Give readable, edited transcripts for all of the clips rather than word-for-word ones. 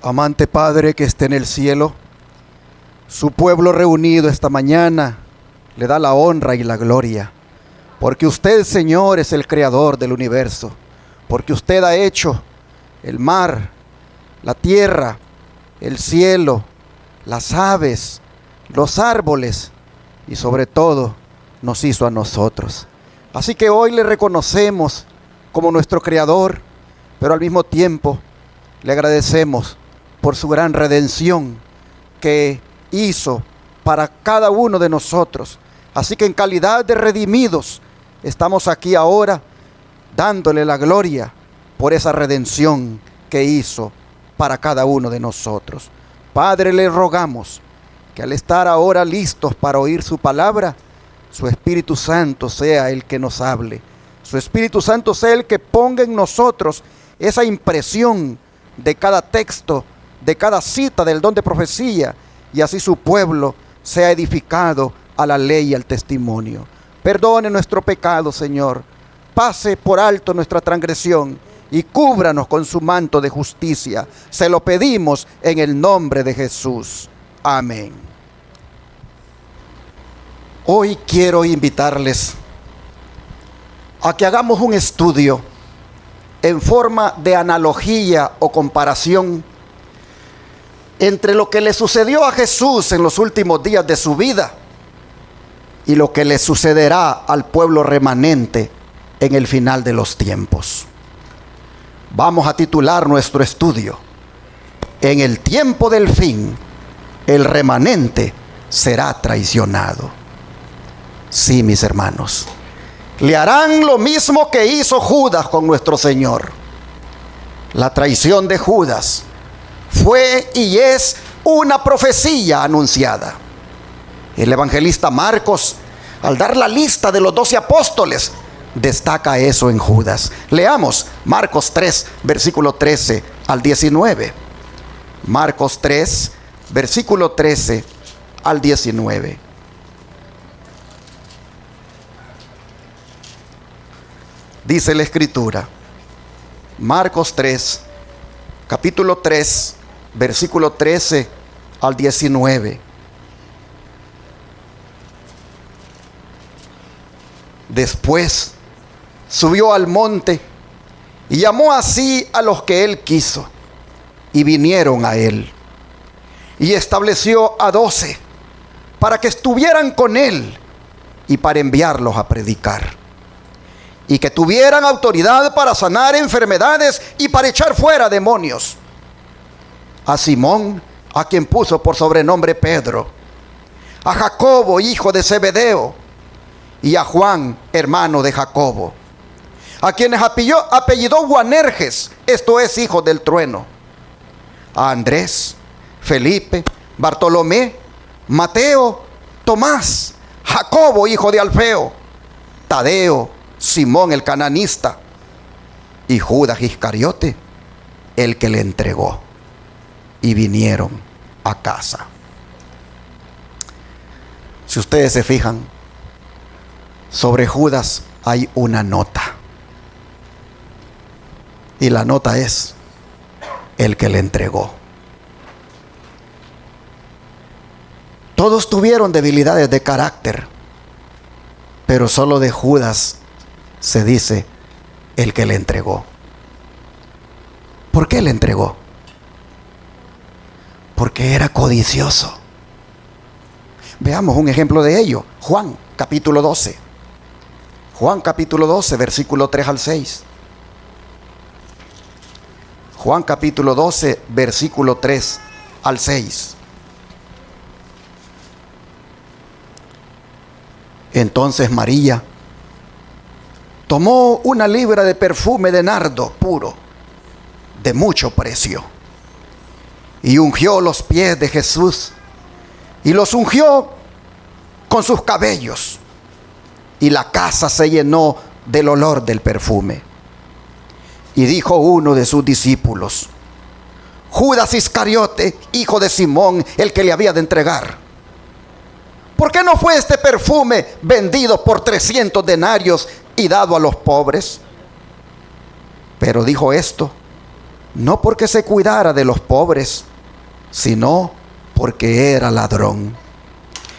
Amante Padre que esté en el cielo, su pueblo reunido esta mañana le da la honra y la gloria, porque usted, Señor, es el creador del universo, porque usted ha hecho el mar, la tierra, el cielo, las aves, los árboles y sobre todo nos hizo a nosotros. Así que hoy le reconocemos como nuestro creador, pero al mismo tiempo le agradecemos por su gran redención que hizo para cada uno de nosotros. Así que en calidad de redimidos estamos aquí ahora dándole la gloria por esa redención que hizo para cada uno de nosotros. Padre, le rogamos que al estar ahora listos para oír su palabra, su Espíritu Santo sea el que nos hable. Su Espíritu Santo sea el que ponga en nosotros esa impresión de cada texto, de cada cita del don de profecía, y así su pueblo sea edificado a la ley y al testimonio. Perdone nuestro pecado, Señor. Pase por alto nuestra transgresión y cúbranos con su manto de justicia. Se lo pedimos en el nombre de Jesús. Amén. Hoy quiero invitarles a que hagamos un estudio en forma de analogía o comparación entre lo que le sucedió a Jesús en los últimos días de su vida y lo que le sucederá al pueblo remanente en el final de los tiempos. Vamos a titular nuestro estudio: En el tiempo del fin, el remanente será traicionado. Sí, mis hermanos, le harán lo mismo que hizo Judas con nuestro Señor. La traición de Judas fue y es una profecía anunciada. El evangelista Marcos, al dar la lista de los 12 apóstoles, destaca eso en Judas. Leamos Marcos 3, versículo 13 al 19. Marcos 3, versículo 13 al 19. Dice la Escritura, Marcos 3, capítulo 3, versículo 13 al 19. Después subió al monte y llamó así a los que él quiso, y vinieron a él. Y estableció a 12 para que estuvieran con él y para enviarlos a predicar, y que tuvieran autoridad para sanar enfermedades y para echar fuera demonios. A Simón, a quien puso por sobrenombre Pedro, a Jacobo, hijo de Zebedeo, y a Juan, hermano de Jacobo, a quienes apellidó Boanerges, esto es, hijo del trueno, a Andrés, Felipe, Bartolomé, Mateo, Tomás, Jacobo, hijo de Alfeo, Tadeo, Simón el cananista, y Judas Iscariote, el que le entregó. Y vinieron a casa. Si ustedes se fijan, sobre Judas hay una nota, y la nota es el que le entregó. Todos tuvieron debilidades de carácter, pero solo de Judas se dice el que le entregó. ¿Por qué le entregó? Porque era codicioso. Veamos un ejemplo de ello. Juan capítulo 12. Juan capítulo 12, versículo 3 al 6. Juan capítulo 12, versículo 3 al 6. Entonces María tomó una libra de perfume de nardo puro, de mucho precio, y ungió los pies de Jesús, y los ungió con sus cabellos, y la casa se llenó del olor del perfume. Y dijo uno de sus discípulos, Judas Iscariote, hijo de Simón, el que le había de entregar, ¿por qué no fue este perfume vendido por 300 denarios y dado a los pobres? Pero dijo esto no porque se cuidara de los pobres, sino porque era ladrón.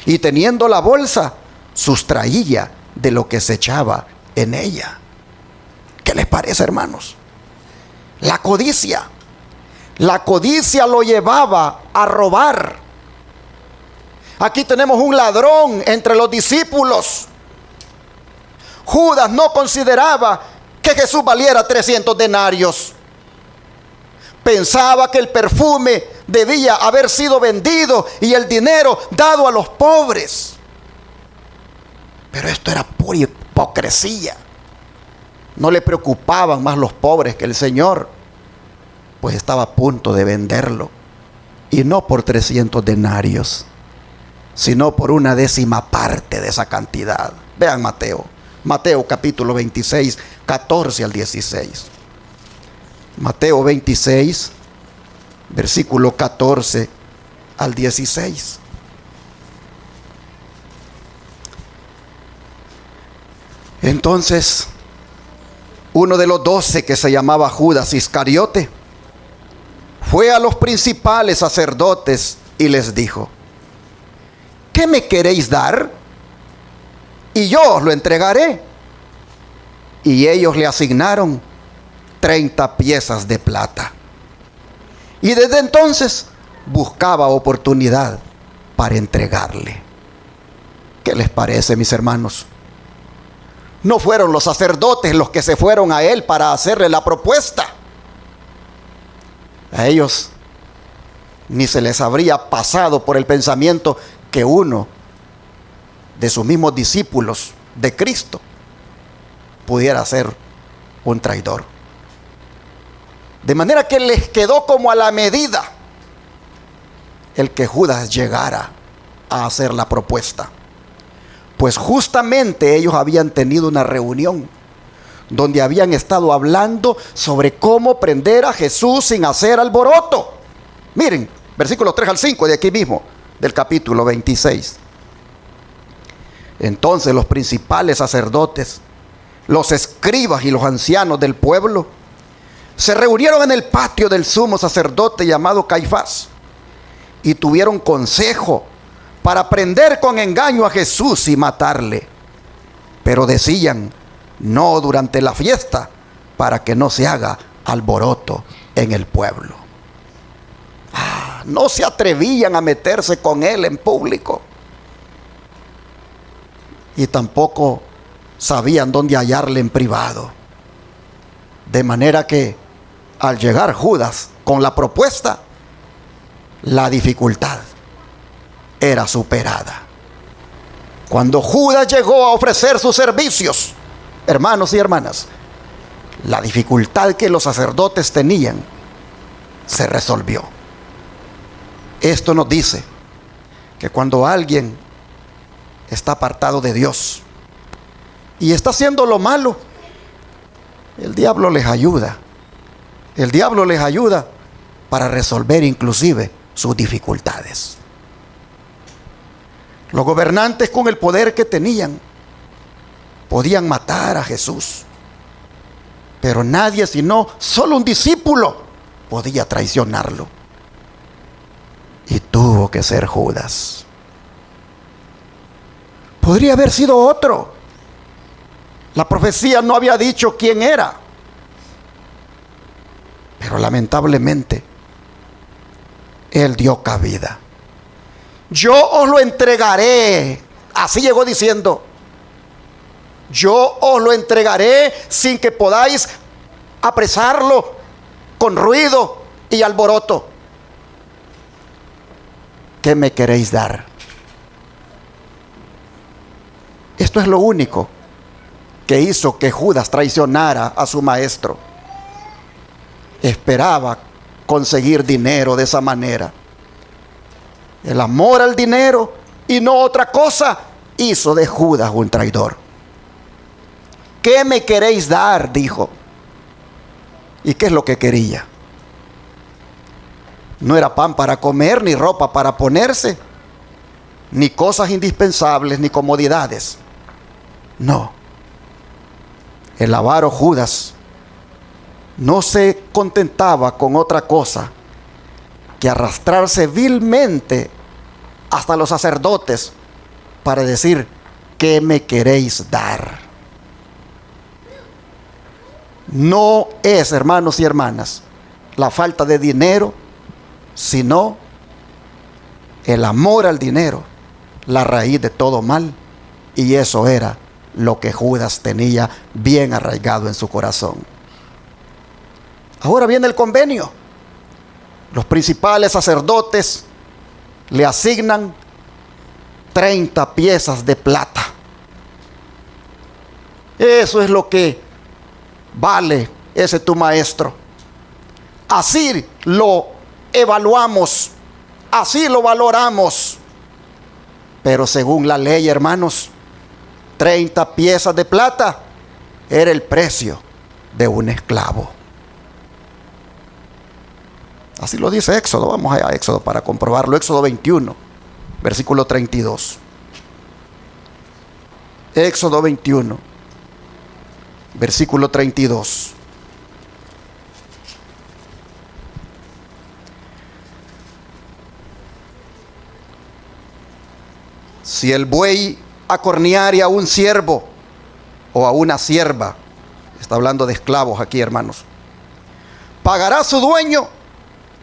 Y teniendo la bolsa, sustraía de lo que se echaba en ella. ¿Qué les parece, hermanos? La codicia. La codicia lo llevaba a robar. Aquí tenemos un ladrón entre los discípulos. Judas no consideraba que Jesús valiera 300 denarios. Pensaba que el perfume debía haber sido vendido y el dinero dado a los pobres. Pero esto era pura hipocresía. No le preocupaban más los pobres que el Señor, pues estaba a punto de venderlo. Y no por 300 denarios, sino por una décima parte de esa cantidad. Vean Mateo capítulo 26, 14 al 16. Mateo 26, versículo 14 al 16. Entonces, uno de los 12, que se llamaba Judas Iscariote, fue a los principales sacerdotes y les dijo: ¿qué me queréis dar? Y yo os lo entregaré. Y ellos le asignaron 30 piezas de plata. Y desde entonces buscaba oportunidad para entregarle. ¿Qué les parece, mis hermanos? No fueron los sacerdotes los que se fueron a él para hacerle la propuesta. A ellos ni se les habría pasado por el pensamiento que uno de sus mismos discípulos de Cristo pudiera ser un traidor. De manera que les quedó como a la medida el que Judas llegara a hacer la propuesta. Pues justamente ellos habían tenido una reunión donde habían estado hablando sobre cómo prender a Jesús sin hacer alboroto. Miren, versículos 3 al 5 de aquí mismo, del capítulo 26. Entonces los principales sacerdotes, los escribas y los ancianos del pueblo se reunieron en el patio del sumo sacerdote llamado Caifás y tuvieron consejo para prender con engaño a Jesús y matarle. Pero decían: no durante la fiesta, para que no se haga alboroto en el pueblo. No se atrevían a meterse con él en público. Y tampoco sabían dónde hallarle en privado. De manera que al llegar Judas con la propuesta, la dificultad era superada. Cuando Judas llegó a ofrecer sus servicios, hermanos y hermanas, la dificultad que los sacerdotes tenían se resolvió. Esto nos dice que cuando alguien está apartado de Dios y está haciendo lo malo, el diablo les ayuda. El diablo les ayuda para resolver inclusive sus dificultades. Los gobernantes, con el poder que tenían, podían matar a Jesús, pero nadie, sino solo un discípulo, podía traicionarlo. Y tuvo que ser Judas. Podría haber sido otro. La profecía no había dicho quién era, pero lamentablemente él dio cabida. Yo os lo entregaré. Así llegó diciendo: yo os lo entregaré sin que podáis apresarlo con ruido y alboroto. ¿Qué me queréis dar? Esto es lo único que hizo que Judas traicionara a su maestro. Esperaba conseguir dinero de esa manera. El amor al dinero y no otra cosa hizo de Judas un traidor. ¿Qué me queréis dar?, dijo. ¿Y qué es lo que quería? No era pan para comer, ni ropa para ponerse, ni cosas indispensables, ni no se contentaba con otra cosa que arrastrarse vilmente hasta los sacerdotes para decir: ¿qué me queréis dar? No es, hermanos y hermanas, la falta de dinero, sino el amor al dinero, la raíz de todo mal. Y eso era lo que Judas tenía bien arraigado en su corazón. Ahora viene el convenio. Los principales sacerdotes le asignan 30 piezas de plata. Eso es lo que vale ese tu maestro. Así lo evaluamos, así lo valoramos. Pero según la ley, hermanos, 30 piezas de plata era el precio de un esclavo. Así lo dice Éxodo. Vamos a Éxodo para comprobarlo. Éxodo 21, versículo 32. Éxodo 21, versículo 32. Si el buey acorneare a un siervo o a una sierva, está hablando de esclavos aquí, hermanos, pagará su dueño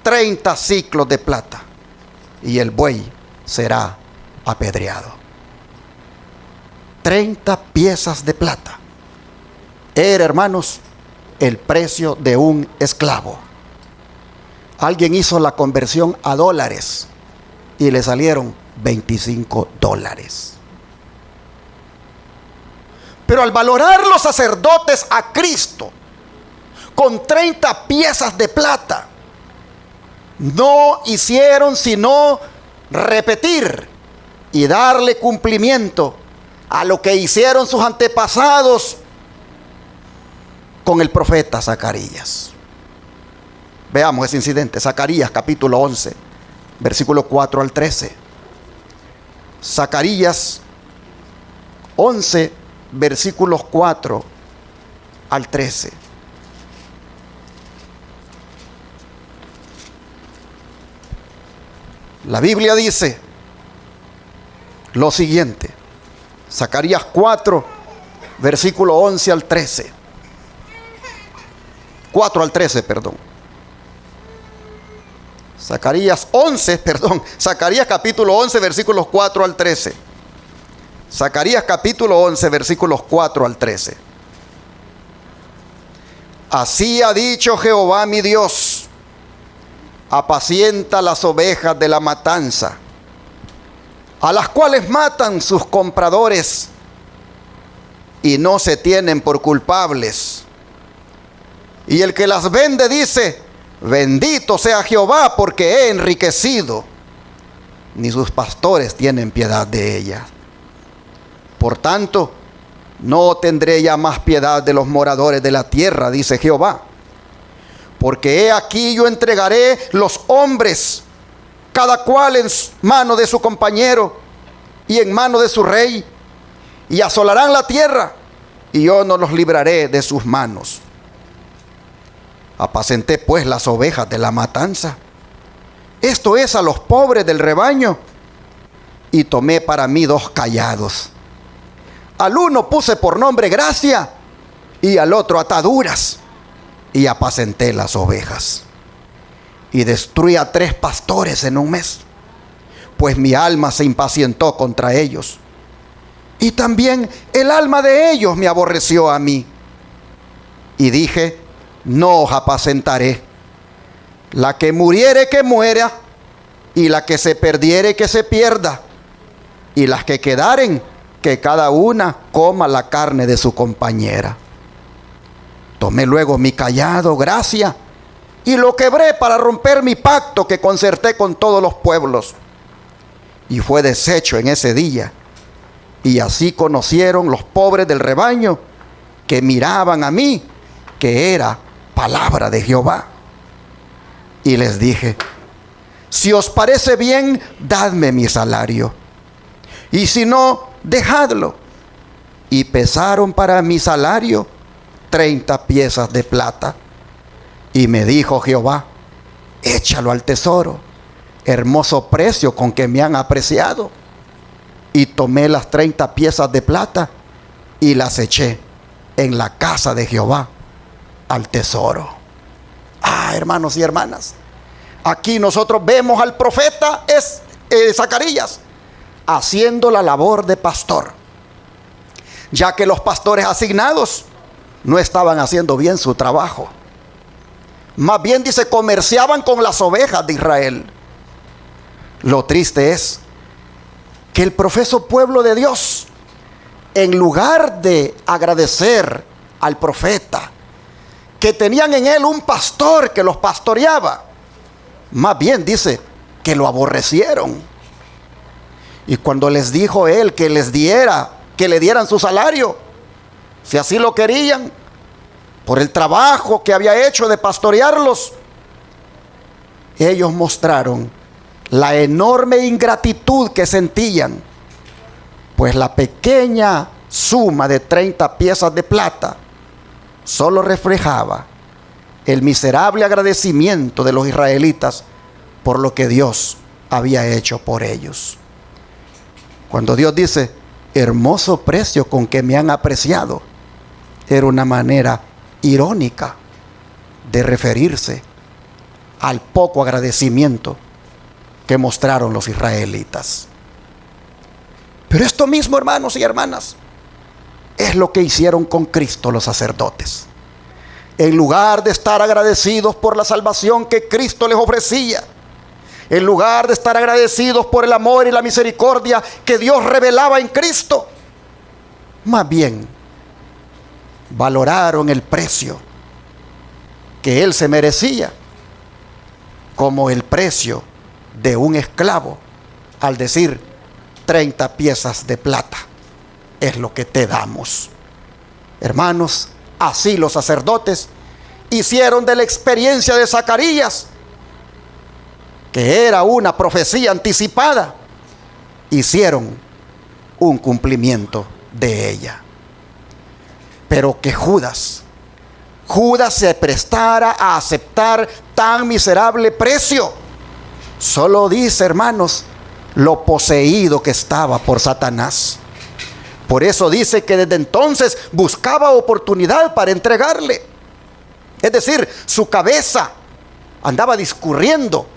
30 siclos de plata y el buey será apedreado. 30 piezas de plata era, hermanos, el precio de un esclavo. Alguien hizo la conversión a dólares y le salieron $25. Pero al valorar los sacerdotes a Cristo con 30 piezas de plata, no hicieron sino repetir y darle cumplimiento a lo que hicieron sus antepasados con el profeta Zacarías. Veamos ese incidente. Zacarías capítulo 11, versículo 4 al 13. Zacarías 11, versículos 4 al 13. La Biblia dice lo siguiente. Zacarías 4, versículo 11 al 13. 4 al 13, perdón. Zacarías capítulo 11, versículos 4 al 13. Zacarías capítulo 11, versículos 4 al 13. Así ha dicho Jehová mi Dios: apacienta las ovejas de la matanza, a las cuales matan sus compradores y no se tienen por culpables. Y el que las vende dice: bendito sea Jehová, porque he enriquecido. Ni sus pastores tienen piedad de ellas. Por tanto, no tendré ya más piedad de los moradores de la tierra, dice Jehová. Porque he aquí yo entregaré los hombres, cada cual en mano de su compañero y en mano de su rey, y asolarán la tierra, y yo no los libraré de sus manos. Apacenté pues las ovejas de la matanza, esto es, a los pobres del rebaño, y tomé para mí 2 callados. Al uno puse por nombre gracia, y al otro ataduras, y apacenté las ovejas. Y destruí a 3 pastores en un mes, pues mi alma se impacientó contra ellos, y también el alma de ellos me aborreció a mí. Y dije: no os apacentaré. La que muriere, que muera, y la que se perdiere, que se pierda, y las que quedaren, que cada una coma la carne de su compañera. Tomé luego mi cayado, gracia, y lo quebré para romper mi pacto que concerté con todos los pueblos. Y fue deshecho en ese día. Y así conocieron los pobres del rebaño que miraban a mí, que era palabra de Jehová. Y les dije: si os parece bien, dadme mi salario, y si no, dejadlo. Y pesaron para mi salario 30 piezas de plata, Y me dijo Jehová: échalo al tesoro, hermoso precio con que me han apreciado. Y tomé las 30 piezas de plata y las eché en la casa de Jehová al tesoro. Hermanos y hermanas, aquí nosotros vemos al profeta Zacarías haciendo la labor de pastor, ya que los pastores asignados no estaban haciendo bien su trabajo. Más bien, dice, comerciaban con las ovejas de Israel. Lo triste es que el profeso pueblo de Dios, en lugar de agradecer al profeta, que tenían en él un pastor que los pastoreaba, más bien dice que lo aborrecieron. Y cuando les dijo él que le dieran su salario, si así lo querían, por el trabajo que había hecho de pastorearlos, ellos mostraron la enorme ingratitud que sentían, pues la pequeña suma de 30 piezas de plata solo reflejaba el miserable agradecimiento de los israelitas por lo que Dios había hecho por ellos. Cuando Dios dice: hermoso precio con que me han apreciado, era una manera irónica de referirse al poco agradecimiento que mostraron los israelitas. Pero esto mismo, hermanos y hermanas, es lo que hicieron con Cristo los sacerdotes. En lugar de estar agradecidos por la salvación que Cristo les ofrecía, en lugar de estar agradecidos por el amor y la misericordia que Dios revelaba en Cristo, más bien valoraron el precio que Él se merecía como el precio de un esclavo, al decir: 30 piezas de plata es lo que te damos. Hermanos, así los sacerdotes hicieron de la experiencia de Zacarías, que era una profecía anticipada, hicieron un cumplimiento de ella. Pero que Judas se prestara a aceptar tan miserable precio, solo dice, hermanos, lo poseído que estaba por Satanás. Por eso dice que desde entonces buscaba oportunidad para entregarle. Es decir, su cabeza andaba discurriendo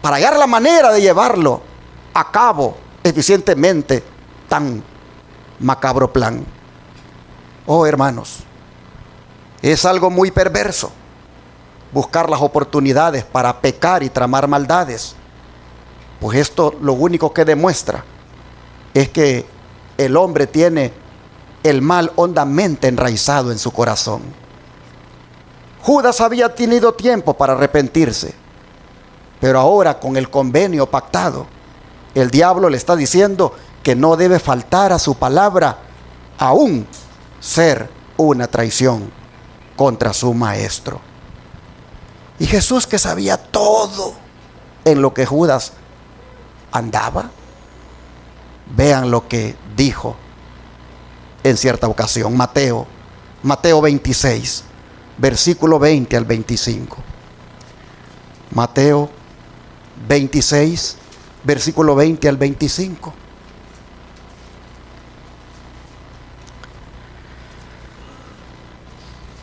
para hallar la manera de llevarlo a cabo eficientemente tan macabro plan. Oh, hermanos, es algo muy perverso buscar las oportunidades para pecar y tramar maldades, pues esto lo único que demuestra es que el hombre tiene el mal hondamente enraizado en su corazón. Judas había tenido tiempo para arrepentirse, pero ahora, con el convenio pactado, el diablo le está diciendo que no debe faltar a su palabra, aún ser una traición contra su maestro. Y Jesús, que sabía todo en lo que Judas andaba, vean lo que dijo en cierta ocasión. Mateo 26, versículo 20 al 25. Mateo 26, versículo 20 al 25.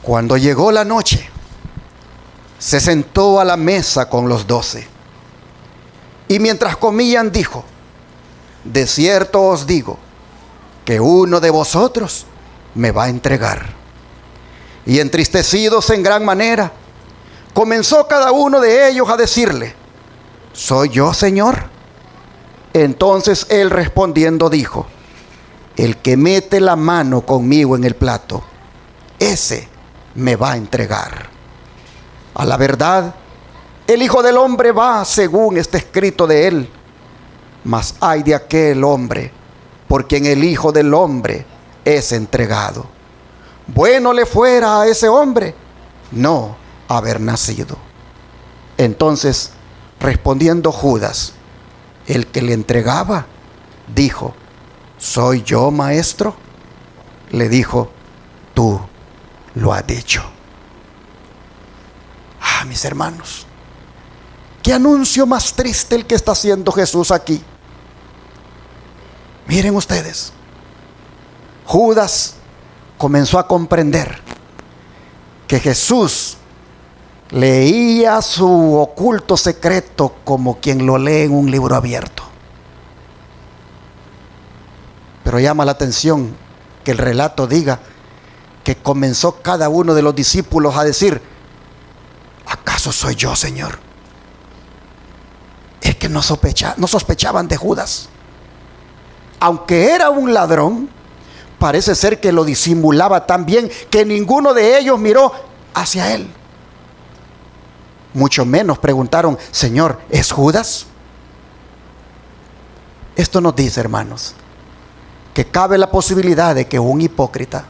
Cuando llegó la noche, se sentó a la mesa con los 12. Y mientras comían dijo: de cierto os digo que uno de vosotros me va a entregar. Y entristecidos en gran manera, comenzó cada uno de ellos a decirle: ¿soy yo, Señor? Entonces él respondiendo dijo: el que mete la mano conmigo en el plato, ese me va a entregar. A la verdad, el Hijo del Hombre va según está escrito de él. Mas ay de aquel hombre por quien el Hijo del Hombre es entregado. Bueno le fuera a ese hombre no haber nacido. Entonces, respondiendo Judas, el que le entregaba, dijo: ¿soy yo, maestro? Le dijo: tú lo has dicho. mis hermanos, qué anuncio más triste el que está haciendo Jesús aquí. Miren ustedes, Judas comenzó a comprender que Jesús leía su oculto secreto como quien lo lee en un libro abierto. Pero llama la atención que el relato diga que comenzó cada uno de los discípulos a decir: ¿acaso soy yo, Señor? Es que no sospechaban de Judas. Aunque era un ladrón, parece ser que lo disimulaba tan bien que ninguno de ellos miró hacia él. Mucho menos preguntaron: Señor, ¿es Judas? Esto nos dice, hermanos, que cabe la posibilidad de que un hipócrita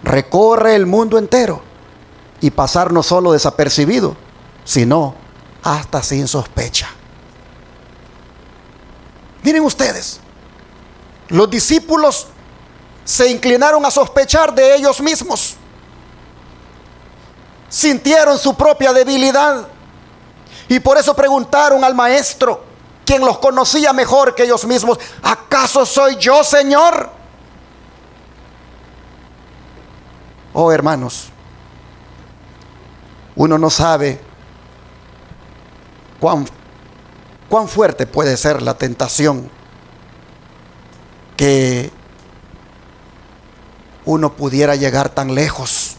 recorre el mundo entero y pasar no solo desapercibido, sino hasta sin sospecha. Miren ustedes, los discípulos se inclinaron a sospechar de ellos mismos. Sintieron su propia debilidad y por eso preguntaron al maestro, quien los conocía mejor que ellos mismos: ¿acaso soy yo, Señor? Oh, hermanos, uno no sabe cuán fuerte puede ser la tentación que uno pudiera llegar tan lejos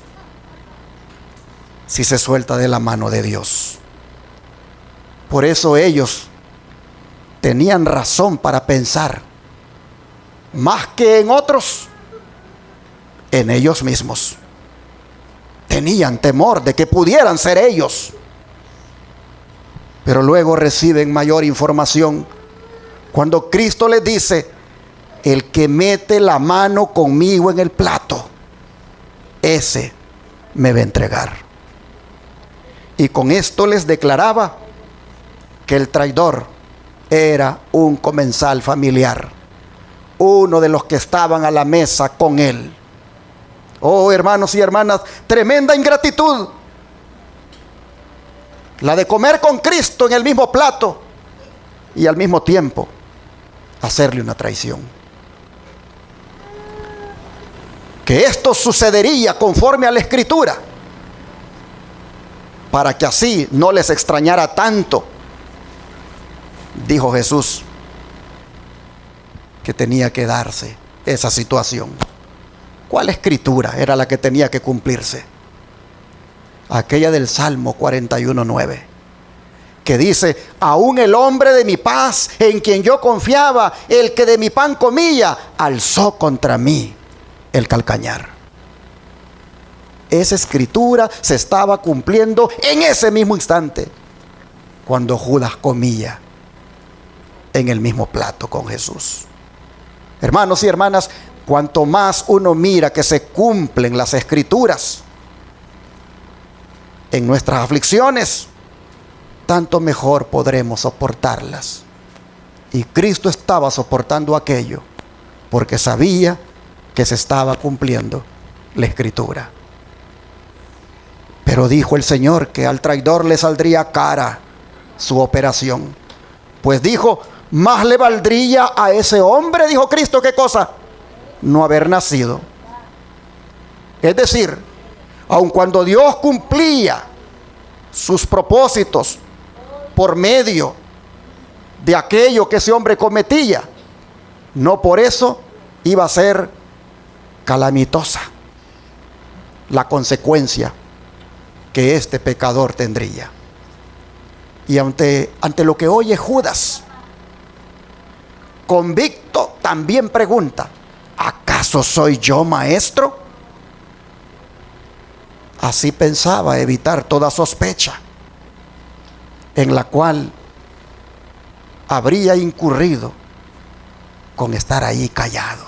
si se suelta de la mano de Dios. Por eso ellos tenían razón para pensar, más que en otros, en ellos mismos. Tenían temor de que pudieran ser ellos. Pero luego reciben mayor información cuando Cristo les dice: el que mete la mano conmigo en el plato, ese me va a entregar. Y con esto les declaraba que el traidor era un comensal familiar, uno de los que estaban a la mesa con él. Oh, hermanos y hermanas, tremenda ingratitud la de comer con Cristo en el mismo plato y al mismo tiempo hacerle una traición. Que esto sucedería conforme a la Escritura, para que así no les extrañara tanto, dijo Jesús, que tenía que darse esa situación. ¿Cuál escritura era la que tenía que cumplirse? Aquella del Salmo 41:9, que dice: aún el hombre de mi paz, en quien yo confiaba, el que de mi pan comía, alzó contra mí el calcañar. Esa escritura se estaba cumpliendo en ese mismo instante, cuando Judas comía en el mismo plato con Jesús. Hermanos y hermanas, cuanto más uno mira que se cumplen las escrituras en nuestras aflicciones, tanto mejor podremos soportarlas. Y Cristo estaba soportando aquello porque sabía que se estaba cumpliendo la escritura. Pero dijo el Señor que al traidor le saldría cara su operación. Pues dijo: más le valdría a ese hombre, dijo Cristo, ¿qué cosa? No haber nacido. Es decir, aun cuando Dios cumplía sus propósitos por medio de aquello que ese hombre cometía, no por eso iba a ser calamitosa la consecuencia que este pecador tendría. Y ante lo que oye Judas, convicto, también pregunta: ¿acaso soy yo, maestro? Así pensaba evitar toda sospecha en la cual habría incurrido con estar ahí callado.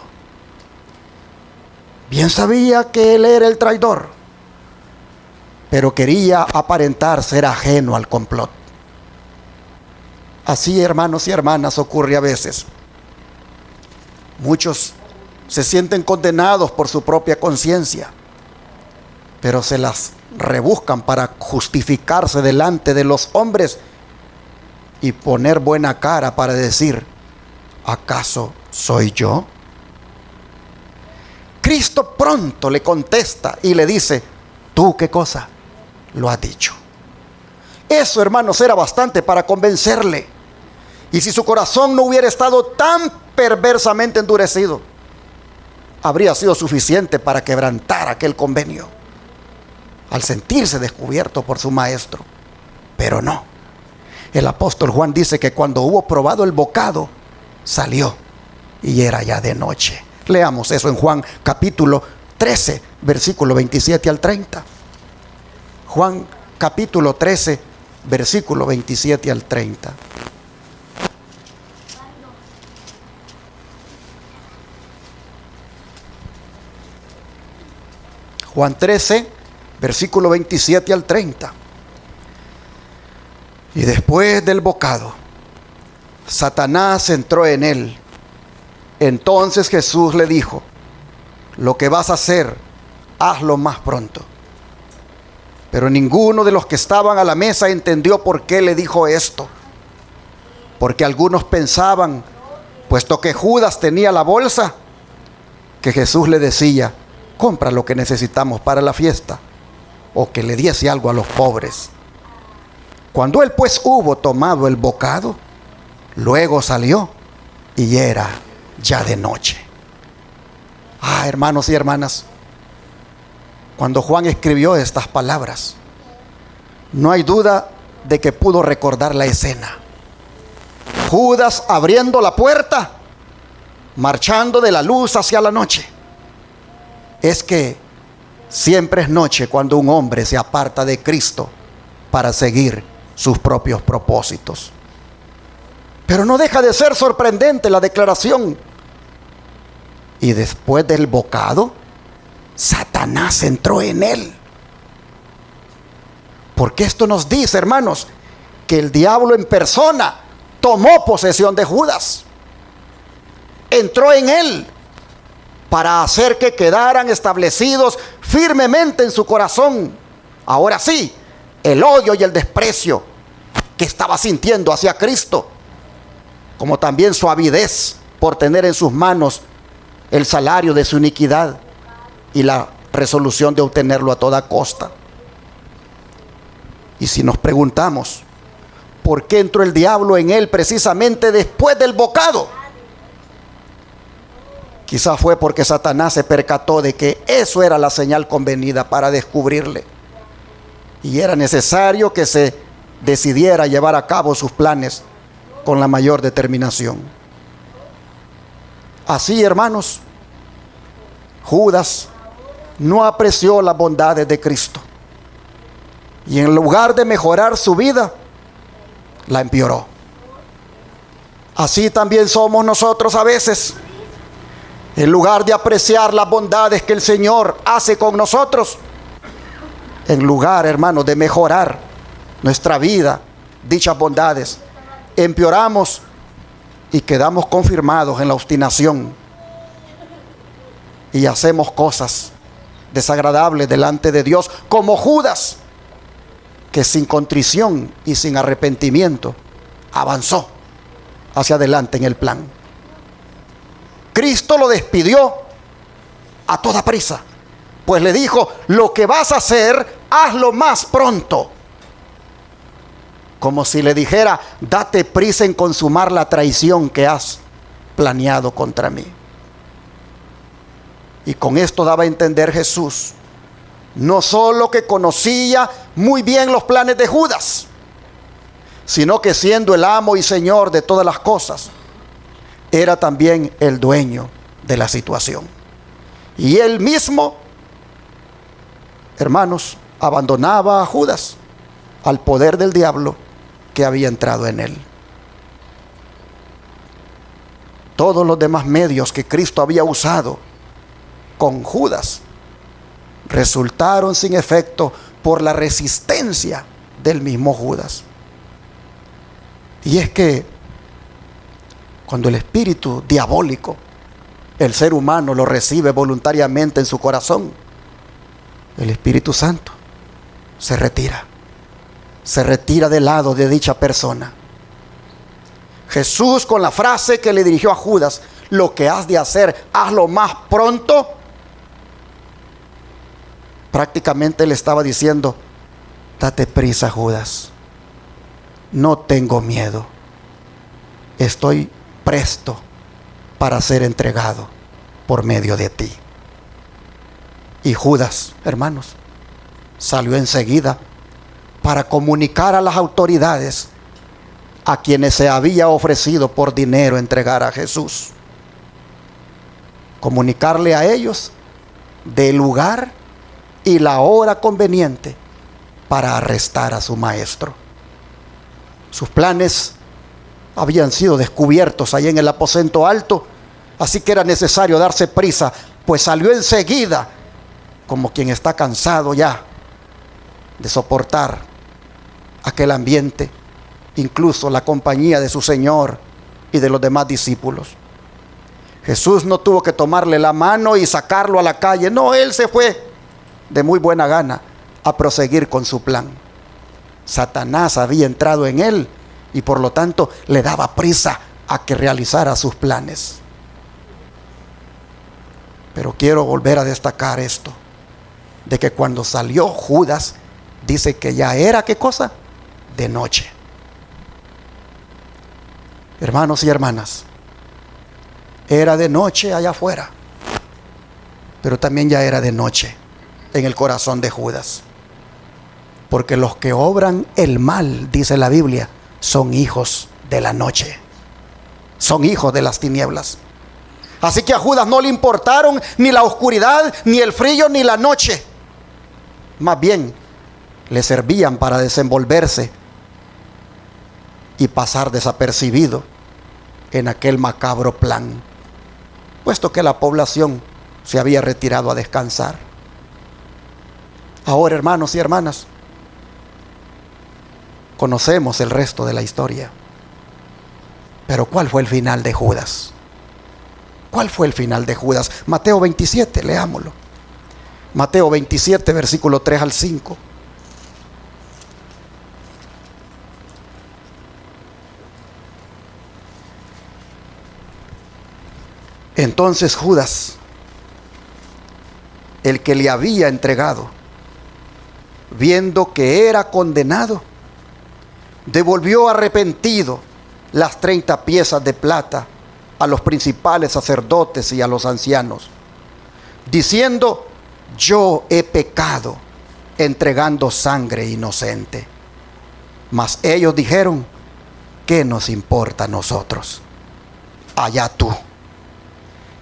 Bien sabía que él era el traidor, pero quería aparentar ser ajeno al complot. Así, hermanos y hermanas, ocurre a veces. Muchos se sienten condenados por su propia conciencia, pero se las rebuscan para justificarse delante de los hombres y poner buena cara para decir, ¿acaso soy yo? Cristo pronto le contesta y le dice, ¿tú qué cosa lo has dicho? Eso, hermanos, era bastante para convencerle. Y si su corazón no hubiera estado tan perversamente endurecido, habría sido suficiente para quebrantar aquel convenio al sentirse descubierto por su maestro. Pero no. El apóstol Juan dice que cuando hubo probado el bocado, salió y era ya de noche. Leamos eso en Juan capítulo 13, versículo 27 al 30. Juan capítulo 13, versículo 27 al 30. Juan 13, versículo 27 al 30. Y después del bocado, Satanás entró en él. Entonces Jesús le dijo, lo que vas a hacer, hazlo más pronto. Pero ninguno de los que estaban a la mesa entendió por qué le dijo esto. Porque algunos pensaban, puesto que Judas tenía la bolsa, que Jesús le decía, compra lo que necesitamos para la fiesta, o que le diese algo a los pobres. Cuando él pues hubo tomado el bocado, luego salió y era ya de noche. Hermanos y hermanas, cuando Juan escribió estas palabras, no hay duda de que pudo recordar la escena. Judas abriendo la puerta, marchando de la luz hacia la noche. Es que siempre es noche cuando un hombre se aparta de Cristo para seguir sus propios propósitos. Pero no deja de ser sorprendente la declaración. Y después del bocado, Satanás entró en él. Porque esto nos dice, hermanos, que el diablo en persona tomó posesión de Judas. Entró en él para hacer que quedaran establecidos firmemente en su corazón, ahora sí, el odio y el desprecio que estaba sintiendo hacia Cristo, como también su avidez por tener en sus manos el salario de su iniquidad y la resolución de obtenerlo a toda costa. Y si nos preguntamos, ¿por qué entró el diablo en él precisamente después del bocado? Quizás fue porque Satanás se percató de que eso era la señal convenida para descubrirle. Y era necesario que se decidiera llevar a cabo sus planes con la mayor determinación. Así, hermanos, Judas no apreció las bondades de Cristo. Y en lugar de mejorar su vida, la empeoró. Así también somos nosotros a veces. En lugar de apreciar las bondades que el Señor hace con nosotros, en lugar, hermanos, de mejorar nuestra vida, dichas bondades, empeoramos y quedamos confirmados en la obstinación y hacemos cosas desagradables delante de Dios, como Judas, que sin contrición y sin arrepentimiento avanzó hacia adelante en el plan. Cristo lo despidió a toda prisa, pues le dijo, lo que vas a hacer, hazlo más pronto. Como si le dijera, date prisa en consumar la traición que has planeado contra mí. Y con esto daba a entender Jesús, no solo que conocía muy bien los planes de Judas, sino que siendo el amo y señor de todas las cosas, era también el dueño de la situación. Y él mismo, hermanos, abandonaba a Judas al poder del diablo que había entrado en él. Todos los demás medios que Cristo había usado con Judas resultaron sin efecto por la resistencia del mismo Judas. Y es que cuando el espíritu diabólico, el ser humano lo recibe voluntariamente en su corazón, el Espíritu Santo se retira del lado de dicha persona. Jesús, con la frase que le dirigió a Judas, lo que has de hacer, hazlo más pronto, prácticamente le estaba diciendo, date prisa, Judas, no tengo miedo, estoy presto para ser entregado por medio de ti. Y Judas, hermanos, salió enseguida para comunicar a las autoridades a quienes se había ofrecido por dinero entregar a Jesús. Comunicarle a ellos del lugar y la hora conveniente para arrestar a su maestro. Sus planes habían sido descubiertos ahí en el aposento alto, así que era necesario darse prisa, pues salió enseguida como quien está cansado ya de soportar aquel ambiente, incluso la compañía de su Señor y de los demás discípulos. Jesús no tuvo que tomarle la mano y sacarlo a la calle, no, él se fue de muy buena gana a proseguir con su plan. Satanás había entrado en él y por lo tanto le daba prisa a que realizara sus planes. Pero quiero volver a destacar esto, de que cuando salió Judas, dice que ya era, ¿qué cosa? De noche. Hermanos y hermanas, era de noche allá afuera, pero también ya era de noche en el corazón de Judas. Porque los que obran el mal, dice la Biblia, son hijos de la noche, son hijos de las tinieblas. Así que a Judas no le importaron ni la oscuridad, ni el frío, ni la noche. Más bien, le servían para desenvolverse y pasar desapercibido en aquel macabro plan, puesto que la población se había retirado a descansar. Ahora, hermanos y hermanas, conocemos el resto de la historia. Pero ¿cuál fue el final de Judas? ¿Cuál fue el final de Judas? Mateo 27, leámoslo. Mateo 27, versículo 3 al 5. Entonces Judas, el que le había entregado, viendo que era condenado, devolvió arrepentido las 30 piezas de plata a los principales sacerdotes y a los ancianos, diciendo: yo he pecado entregando sangre inocente. Mas ellos dijeron: ¿qué nos importa a nosotros? Allá tú.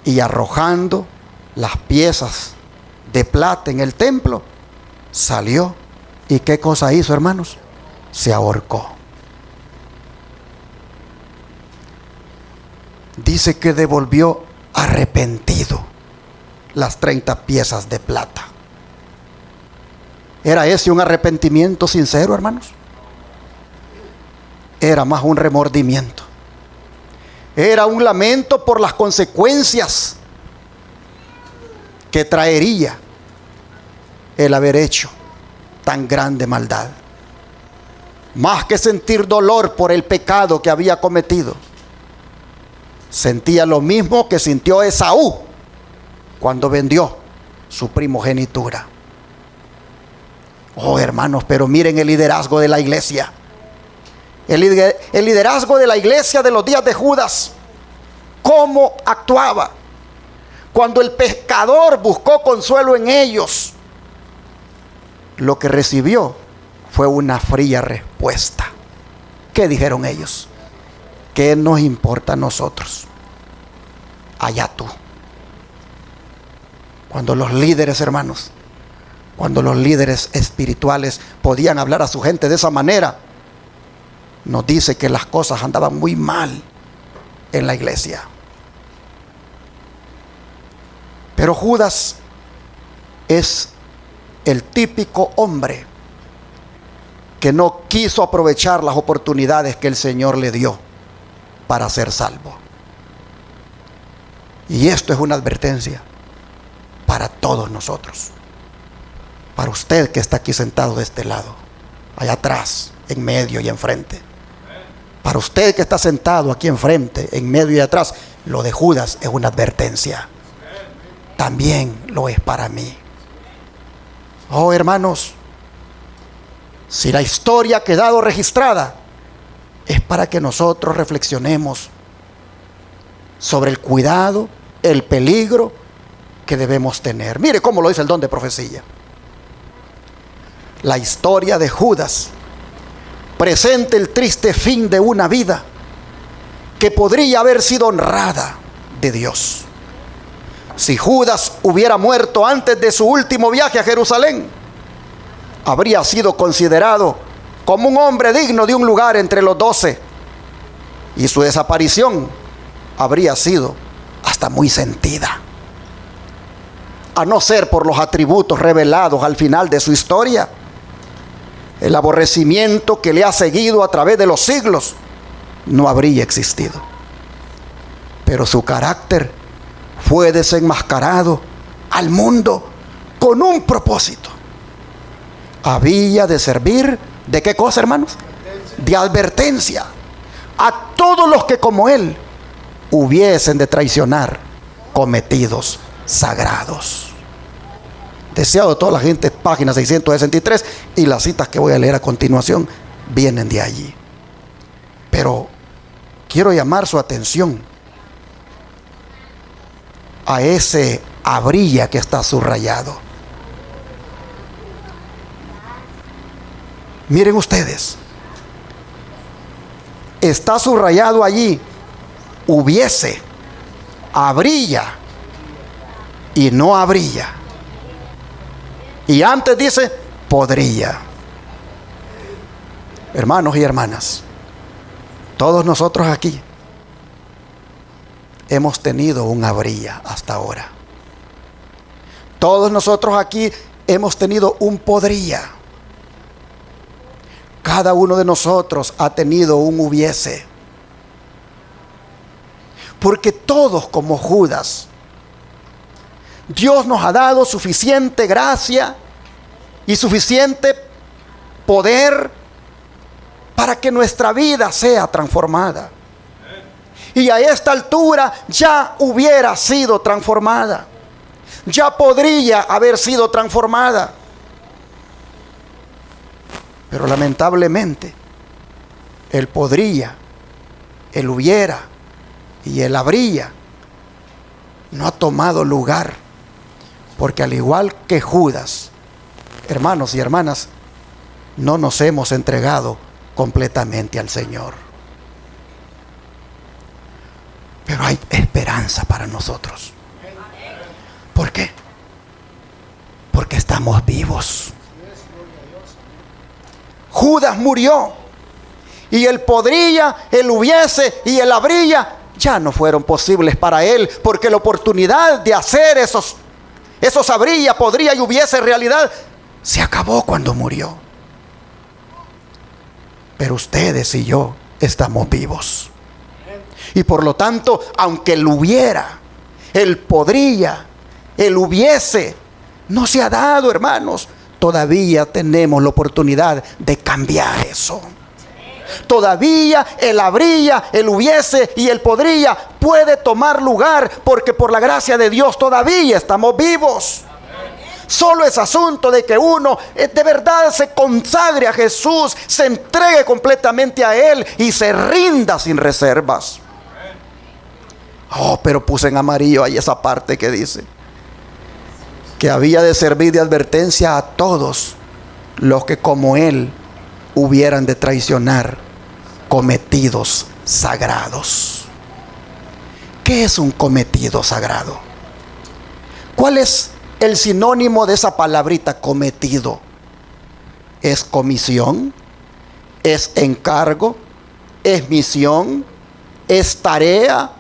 Y arrojando las piezas de plata en el templo, salió. ¿Y qué cosa hizo, hermanos? Se ahorcó. Dice que devolvió arrepentido las 30 piezas de plata. ¿Era ese un arrepentimiento sincero, hermanos? Era más un remordimiento. Era un lamento por las consecuencias que traería el haber hecho tan grande maldad. Más que sentir dolor por el pecado que había cometido, sentía lo mismo que sintió Esaú cuando vendió su primogenitura. Oh, hermanos, pero miren el liderazgo de la iglesia. El liderazgo de la iglesia de los días de Judas, cómo actuaba cuando el pecador buscó consuelo en ellos. Lo que recibió fue una fría respuesta. ¿Qué dijeron ellos? ¿Qué nos importa a nosotros? Allá tú. Cuando los líderes, hermanos, cuando los líderes espirituales podían hablar a su gente de esa manera, nos dice que las cosas andaban muy mal en la iglesia. Pero Judas es el típico hombre que no quiso aprovechar las oportunidades que el Señor le dio para ser salvo. Y esto es una advertencia para todos nosotros. Para usted que está aquí sentado de este lado, allá atrás, en medio y enfrente. Para usted que está sentado aquí enfrente, en medio y atrás, lo de Judas es una advertencia. También lo es para mí. Oh, hermanos, si la historia ha quedado registrada, es para que nosotros reflexionemos sobre el cuidado, el peligro que debemos tener. Mire cómo lo dice el don de profecía. La historia de Judas presenta el triste fin de una vida que podría haber sido honrada de Dios. Si Judas hubiera muerto antes de su último viaje a Jerusalén, habría sido considerado como un hombre digno de un lugar entre los 12, y su desaparición habría sido hasta muy sentida, a no ser por los atributos revelados al final de su historia. El aborrecimiento que le ha seguido a través de los siglos no habría existido. Pero su carácter fue desenmascarado al mundo con un propósito. Había de servir, ¿de qué cosa, hermanos? De advertencia a todos los que como él hubiesen de traicionar cometidos sagrados. Deseado toda la gente, página 663, y las citas que voy a leer a continuación vienen de allí. Pero quiero llamar su atención a ese habría que está subrayado. Miren ustedes, está subrayado allí: hubiese, habría y no habría. Y antes dice podría. Hermanos y hermanas, todos nosotros aquí hemos tenido un habría hasta ahora. Todos nosotros aquí hemos tenido un podría. Cada uno de nosotros ha tenido un hubiese. Porque todos, como Judas, Dios nos ha dado suficiente gracia y suficiente poder para que nuestra vida sea transformada. Y a esta altura ya hubiera sido transformada. Ya podría haber sido transformada. Pero lamentablemente, el podría, el hubiera y el habría no ha tomado lugar. Porque al igual que Judas, hermanos y hermanas, no nos hemos entregado completamente al Señor. Pero hay esperanza para nosotros. ¿Por qué? Porque estamos vivos. Judas murió, y el podría, el hubiese y el habría ya no fueron posibles para él, porque la oportunidad de hacer esos habría, podría y hubiese realidad se acabó cuando murió. Pero ustedes y yo estamos vivos. Y por lo tanto, aunque el hubiera, el podría, el hubiese no se ha dado, hermanos, todavía tenemos la oportunidad de cambiar eso. Todavía el habría, el hubiese y el podría puede tomar lugar, porque por la gracia de Dios todavía estamos vivos. Solo es asunto de que uno de verdad se consagre a Jesús, se entregue completamente a Él y se rinda sin reservas. Oh, pero puse en amarillo ahí esa parte que dice que había de servir de advertencia a todos los que como él hubieran de traicionar cometidos sagrados. ¿Qué es un cometido sagrado? ¿Cuál es el sinónimo de esa palabrita cometido? ¿Es comisión? ¿Es encargo? ¿Es misión? ¿Es tarea?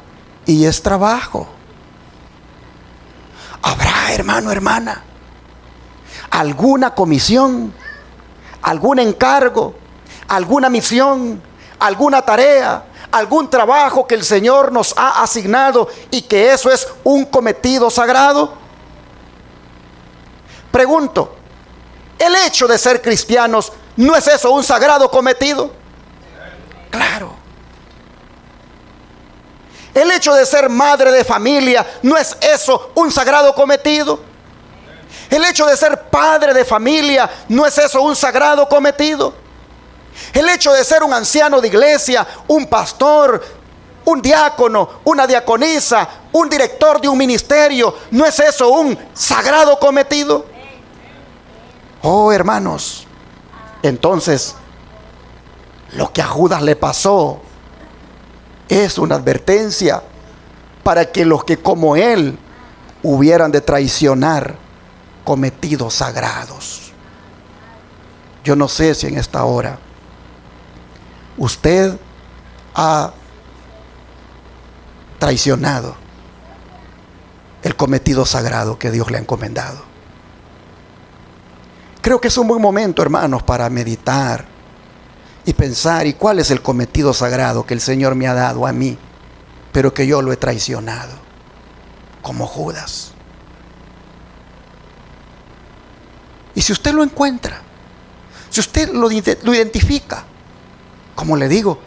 Y es trabajo. Habrá, hermano, hermana, alguna comisión, algún encargo, alguna misión, alguna tarea, algún trabajo que el Señor nos ha asignado y que eso es un cometido sagrado. Pregunto, El hecho de ser cristianos, ¿no es eso un sagrado cometido? Claro. El hecho de ser madre de familia, ¿no es eso un sagrado cometido? El hecho de ser padre de familia, ¿no es eso un sagrado cometido? El hecho de ser un anciano de iglesia, un pastor, un diácono, una diaconisa, un director de un ministerio, ¿no es eso un sagrado cometido? Oh, hermanos, entonces lo que a Judas le pasó es una advertencia para que los que como él hubieran de traicionar cometidos sagrados. Yo no sé si en esta hora usted ha traicionado el cometido sagrado que Dios le ha encomendado. Creo que es un buen momento, hermanos, para meditar y pensar, ¿y cuál es el cometido sagrado que el Señor me ha dado a mí, pero que yo lo he traicionado, como Judas? Y si usted lo encuentra, si usted lo identifica, como le digo,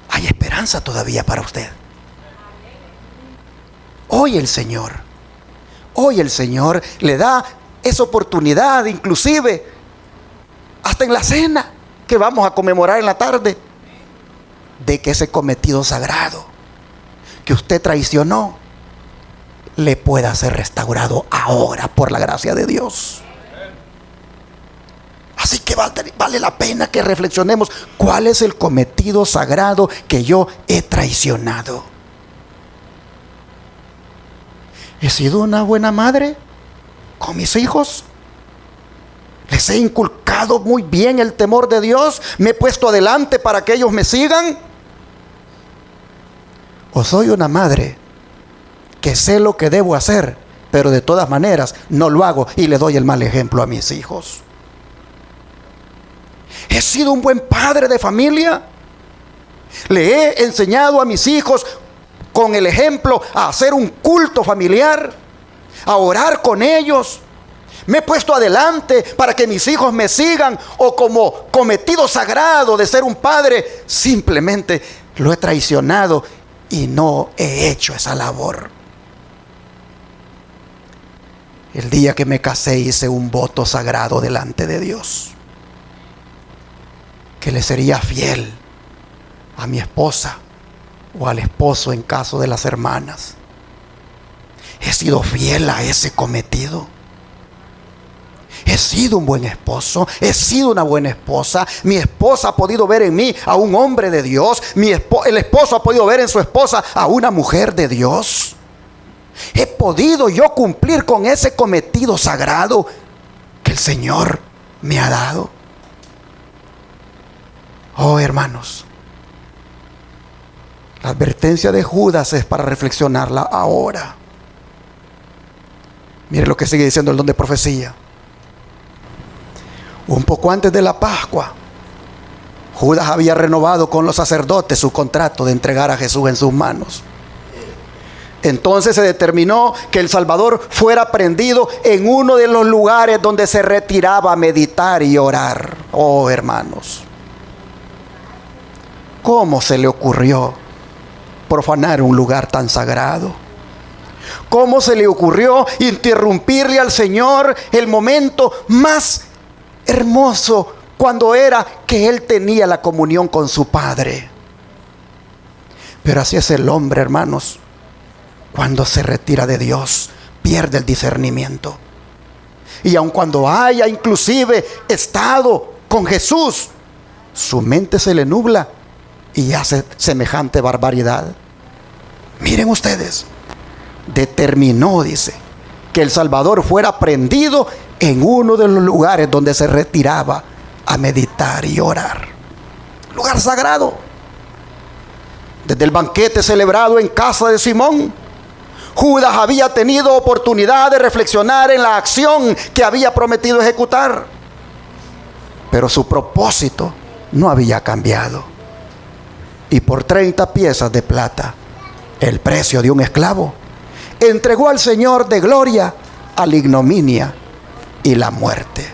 hay esperanza todavía para usted. Hoy el Señor le da esa oportunidad, inclusive hasta en la cena que vamos a conmemorar en la tarde, de que ese cometido sagrado que usted traicionó le pueda ser restaurado ahora por la gracia de Dios. Así que vale la pena que reflexionemos cuál es el cometido sagrado que yo he traicionado. ¿He sido una buena madre con mis hijos? ¿Les he inculcado muy bien el temor de Dios? ¿Me he puesto adelante para que ellos me sigan? ¿O soy una madre que sé lo que debo hacer, pero de todas maneras no lo hago y le doy el mal ejemplo a mis hijos? ¿He sido un buen padre de familia? ¿Le he enseñado a mis hijos con el ejemplo a hacer un culto familiar, a orar con ellos? ¿Me he puesto adelante para que mis hijos me sigan? ¿O como cometido sagrado de ser un padre, simplemente lo he traicionado y no he hecho esa labor? El día que me casé hice un voto sagrado delante de Dios, que le sería fiel a mi esposa o al esposo en caso de las hermanas. He sido fiel a ese cometido. He sido un buen esposo, he sido una buena esposa. Mi esposa ha podido ver en mí a un hombre de Dios. El esposo ha podido ver en su esposa a una mujer de Dios. He podido yo cumplir con ese cometido sagrado que el Señor me ha dado. Oh, hermanos, la advertencia de Judas es para reflexionarla ahora. Mire lo que sigue diciendo el don de profecía. Un poco antes de la Pascua, Judas había renovado con los sacerdotes su contrato de entregar a Jesús en sus manos. Entonces se determinó que el Salvador fuera prendido en uno de los lugares donde se retiraba a meditar y orar. Oh, hermanos, ¿cómo se le ocurrió profanar un lugar tan sagrado? ¿Cómo se le ocurrió interrumpirle al Señor el momento más hermoso, cuando era que Él tenía la comunión con su Padre? Pero así es el hombre, hermanos. Cuando se retira de Dios, pierde el discernimiento. Y aun cuando haya inclusive estado con Jesús, su mente se le nubla y hace semejante barbaridad. Miren ustedes, determinó, dice, que el Salvador fuera prendido en uno de los lugares donde se retiraba a meditar y orar. Lugar sagrado. Desde el banquete celebrado en casa de Simón, Judas había tenido oportunidad de reflexionar en la acción que había prometido ejecutar. Pero su propósito no había cambiado. Y por 30 piezas de plata, el precio de un esclavo, entregó al Señor de gloria a la ignominia y la muerte.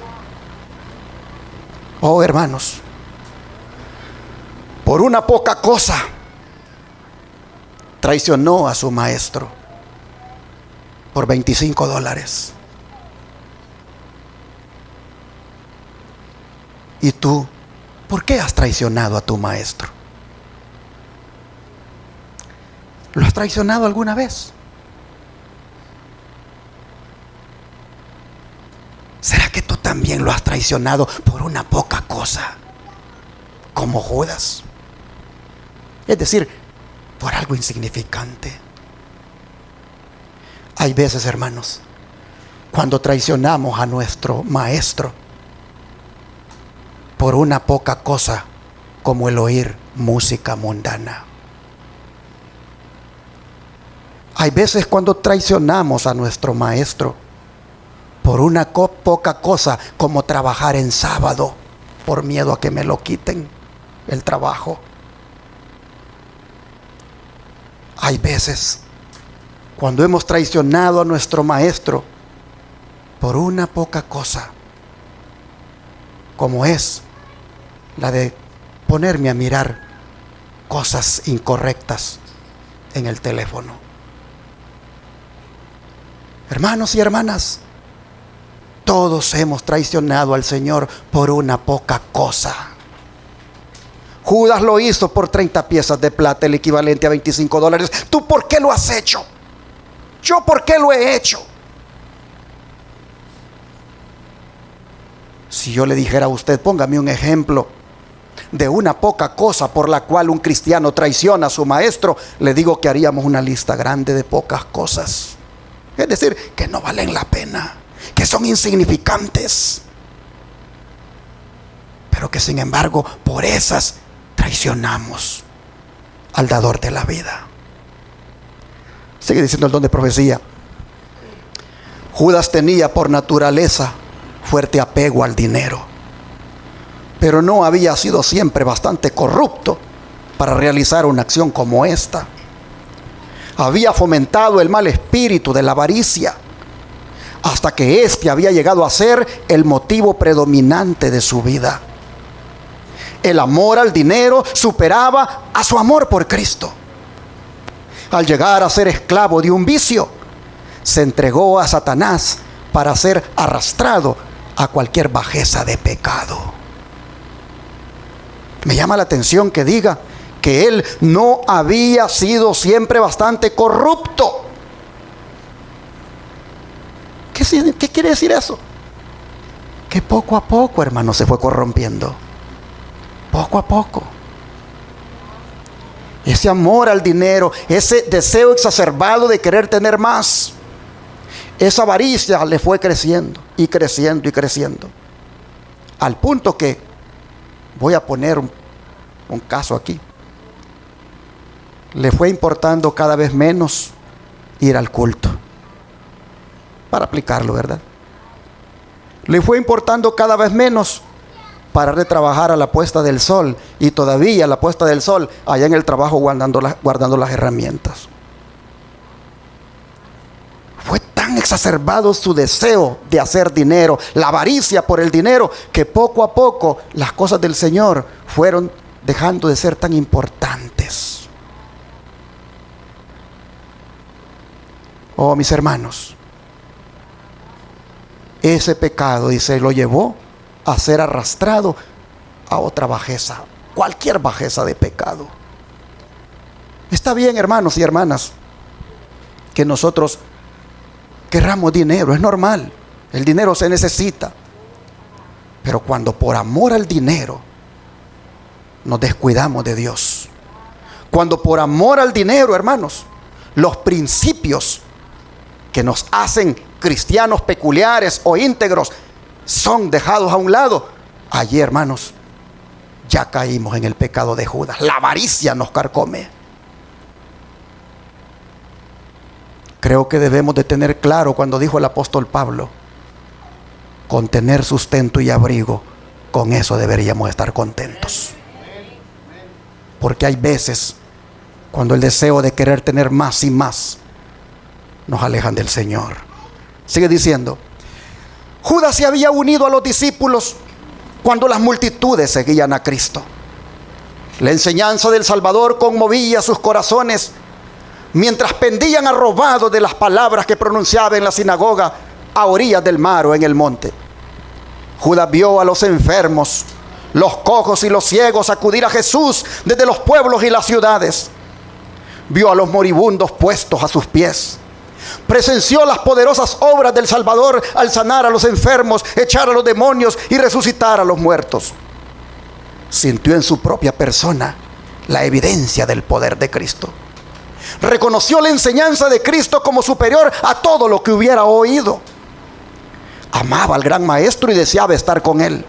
Oh, hermanos, por una poca cosa traicionó a su maestro por $25. ¿Y tú, por qué has traicionado a tu maestro? ¿Lo has traicionado alguna vez? ¿Será que tú también lo has traicionado por una poca cosa, como Judas? Es decir, por algo insignificante. Hay veces, hermanos, cuando traicionamos a nuestro maestro por una poca cosa, como el oír música mundana. Hay veces cuando traicionamos a nuestro maestro por una poca cosa, como trabajar en sábado, por miedo a que me lo quiten el trabajo. Hay veces cuando hemos traicionado a nuestro maestro por una poca cosa, como es la de ponerme a mirar cosas incorrectas en el teléfono. Hermanos y hermanas, todos hemos traicionado al Señor por una poca cosa. Judas lo hizo por 30 piezas de plata, el equivalente a $25. ¿Tú por qué lo has hecho? ¿Yo por qué lo he hecho? Si yo le dijera a usted, póngame un ejemplo de una poca cosa por la cual un cristiano traiciona a su maestro, le digo que haríamos una lista grande de pocas cosas. Es decir, que no valen la pena, que son insignificantes, pero que sin embargo por esas traicionamos al dador de la vida. Sigue diciendo el don de profecía. Judas tenía por naturaleza fuerte apego al dinero, pero no había sido siempre bastante corrupto para realizar una acción como esta. Había fomentado el mal espíritu de la avaricia hasta que éste había llegado a ser el motivo predominante de su vida. El amor al dinero superaba a su amor por Cristo. Al llegar a ser esclavo de un vicio, se entregó a Satanás para ser arrastrado a cualquier bajeza de pecado. Me llama la atención que diga que él no había sido siempre bastante corrupto. ¿Qué quiere decir eso? Que poco a poco, hermano, se fue corrompiendo. Poco a poco. Ese amor al dinero, ese deseo exacerbado de querer tener más, esa avaricia le fue creciendo y creciendo y creciendo, al punto que, voy a poner un caso aquí, le fue importando cada vez menos ir al culto, para aplicarlo, ¿verdad? Le fue importando cada vez menos parar de trabajar a la puesta del sol, y todavía a la puesta del sol allá en el trabajo guardando las herramientas. Fue tan exacerbado su deseo de hacer dinero, la avaricia por el dinero, que poco a poco las cosas del Señor fueron dejando de ser tan importantes. Oh, mis hermanos, ese pecado, dice, lo llevó a ser arrastrado a otra bajeza, cualquier bajeza de pecado. Está bien, hermanos y hermanas, que nosotros querramos dinero, es normal, el dinero se necesita, pero cuando por amor al dinero nos descuidamos de Dios, cuando por amor al dinero, hermanos, los principios que nos hacen cristianos peculiares o íntegros son dejados a un lado, allí, hermanos, ya caímos en el pecado de Judas. La avaricia nos carcome. Creo que debemos de tener claro cuando dijo el apóstol Pablo, con tener sustento y abrigo, con eso deberíamos estar contentos. Porque hay veces cuando el deseo de querer tener más y más nos alejan del Señor. Sigue diciendo, Judas se había unido a los discípulos cuando las multitudes seguían a Cristo. La enseñanza del Salvador conmovía sus corazones mientras pendían arrobados de las palabras que pronunciaba en la sinagoga a orillas del mar o en el monte. Judas vio a los enfermos, los cojos y los ciegos acudir a Jesús desde los pueblos y las ciudades. Vio a los moribundos puestos a sus pies. Presenció las poderosas obras del Salvador al sanar a los enfermos, echar a los demonios y resucitar a los muertos. Sintió en su propia persona la evidencia del poder de Cristo. Reconoció la enseñanza de Cristo como superior a todo lo que hubiera oído. Amaba al gran maestro y deseaba estar con él.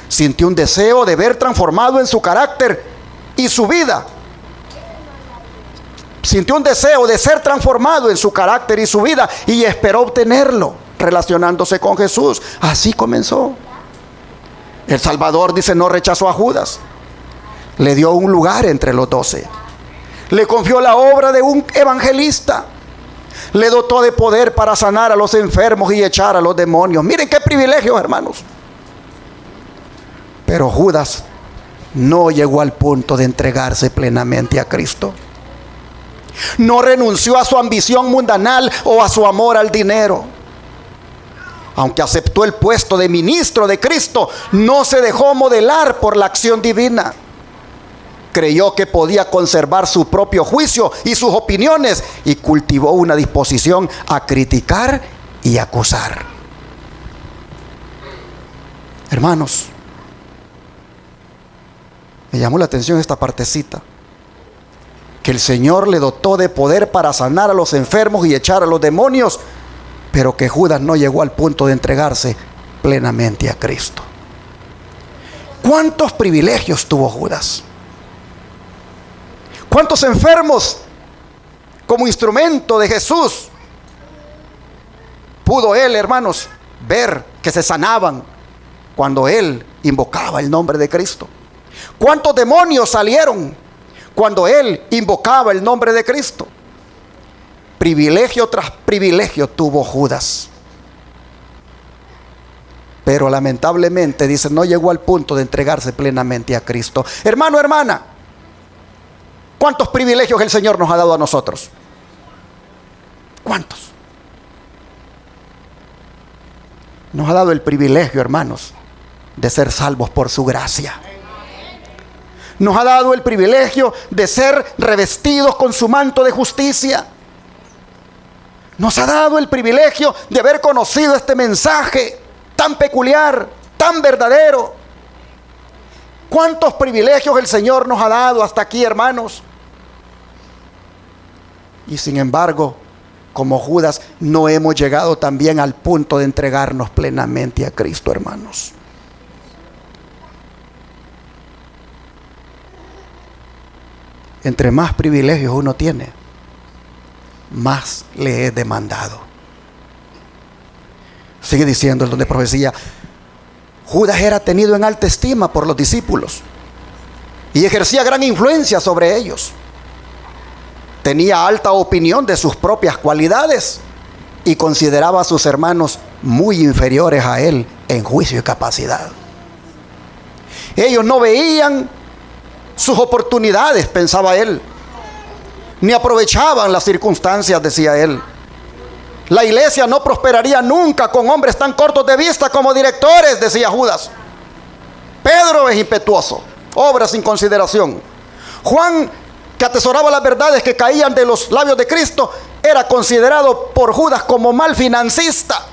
Sintió un deseo de ver transformado en su carácter y su vida. Sintió un deseo de ser transformado en su carácter y su vida y esperó obtenerlo relacionándose con Jesús. Así comenzó. El Salvador, dice, no rechazó a Judas. Le dio un lugar entre los 12. Le confió la obra de un evangelista. Le dotó de poder para sanar a los enfermos y echar a los demonios. Miren qué privilegio, hermanos. Pero Judas no llegó al punto de entregarse plenamente a Cristo. No renunció a su ambición mundanal o a su amor al dinero. Aunque aceptó el puesto de ministro de Cristo, no se dejó modelar por la acción divina. Creyó que podía conservar su propio juicio y sus opiniones y cultivó una disposición a criticar y acusar. Hermanos, me llamó la atención esta partecita, que el Señor le dotó de poder para sanar a los enfermos y echar a los demonios, pero que Judas no llegó al punto de entregarse plenamente a Cristo. ¿Cuántos privilegios tuvo Judas? ¿Cuántos enfermos como instrumento de Jesús pudo él, hermanos, ver que se sanaban cuando él invocaba el nombre de Cristo? ¿Cuántos demonios salieron cuando él invocaba el nombre de Cristo? Privilegio tras privilegio tuvo Judas. Pero lamentablemente, dice, no llegó al punto de entregarse plenamente a Cristo. Hermano, hermana, ¿cuántos privilegios el Señor nos ha dado a nosotros? ¿Cuántos? Nos ha dado el privilegio, hermanos, de ser salvos por su gracia. Nos ha dado el privilegio de ser revestidos con su manto de justicia. Nos ha dado el privilegio de haber conocido este mensaje tan peculiar, tan verdadero. ¿Cuántos privilegios el Señor nos ha dado hasta aquí, hermanos? Y sin embargo, como Judas, no hemos llegado también al punto de entregarnos plenamente a Cristo, hermanos. Entre más privilegios uno tiene, más le es demandado. Sigue diciendo el don de profecía: Judas era tenido en alta estima por los discípulos y ejercía gran influencia sobre ellos. Tenía alta opinión de sus propias cualidades y consideraba a sus hermanos muy inferiores a él en juicio y capacidad. Ellos no veían sus oportunidades, pensaba él, ni aprovechaban las circunstancias, decía él. La iglesia no prosperaría nunca con hombres tan cortos de vista como directores, decía Judas. Pedro es impetuoso, obra sin consideración. Juan, que atesoraba las verdades que caían de los labios de Cristo, era considerado por Judas como mal financista.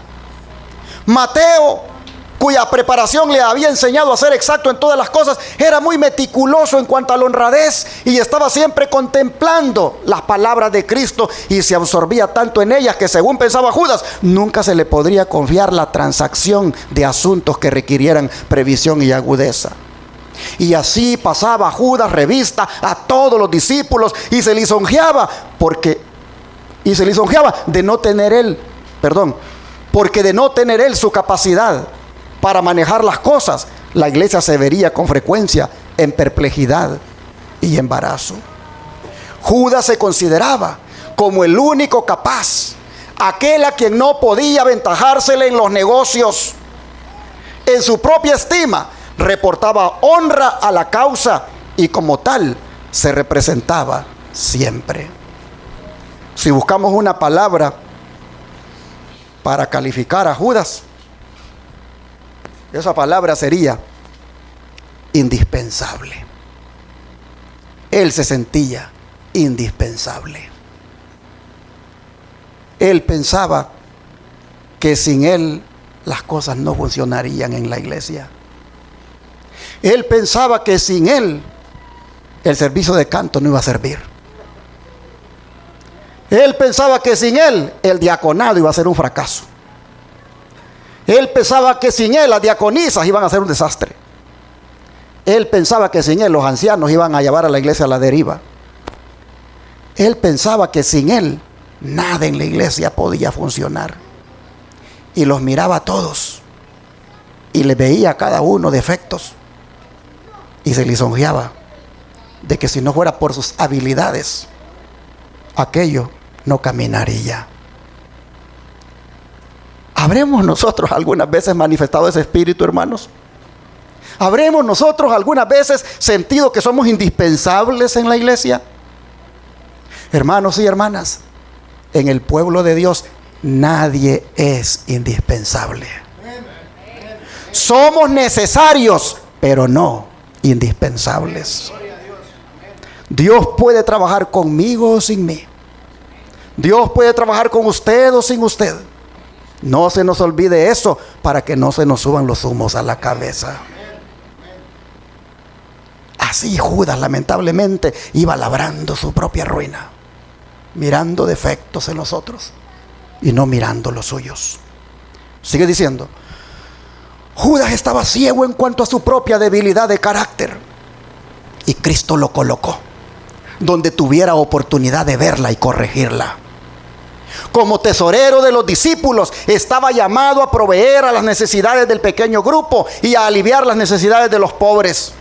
Mateo, cuya preparación le había enseñado a ser exacto en todas las cosas, era muy meticuloso en cuanto a la honradez y estaba siempre contemplando las palabras de Cristo y se absorbía tanto en ellas que, según pensaba Judas, nunca se le podría confiar la transacción de asuntos que requirieran previsión y agudeza. Y así pasaba Judas revista a todos los discípulos y se lisonjeaba de no tener él, porque de no tener él su capacidad para manejar las cosas, la iglesia se vería con frecuencia en perplejidad y embarazo. Judas se consideraba como el único capaz, aquel a quien no podía aventajársele en los negocios. en su propia estima, reportaba honra a la causa y como tal se representaba siempre. Si buscamos una palabra para calificar a Judas, esa palabra sería indispensable. Él se sentía indispensable. Él pensaba que sin él las cosas no funcionarían en la iglesia. Él pensaba que sin él el servicio de canto no iba a servir. Él pensaba que sin él el diaconado iba a ser un fracaso. Él pensaba que sin él las diaconisas iban a ser un desastre. Él pensaba que sin él los ancianos iban a llevar a la iglesia a la deriva. Él pensaba que sin él nada en la iglesia podía funcionar. Y los miraba a todos y les veía a cada uno defectos y se lisonjeaba de que si no fuera por sus habilidades, aquello no caminaría. ¿Habremos nosotros algunas veces manifestado ese espíritu, hermanos? ¿Habremos nosotros algunas veces sentido que somos indispensables en la iglesia? Hermanos y hermanas, en el pueblo de Dios nadie es indispensable. Somos necesarios, pero no indispensables. Dios puede trabajar conmigo o sin mí. Dios puede trabajar con usted o sin usted. No se nos olvide eso para que no se nos suban los humos a la cabeza. Así Judas lamentablemente iba labrando su propia ruina, mirando defectos en los otros y no mirando los suyos. Sigue diciendo, Judas estaba ciego en cuanto a su propia debilidad de carácter y Cristo lo colocó donde tuviera oportunidad de verla y corregirla. Como tesorero de los discípulos, estaba llamado a proveer a las necesidades del pequeño grupo y a aliviar las necesidades de los pobres.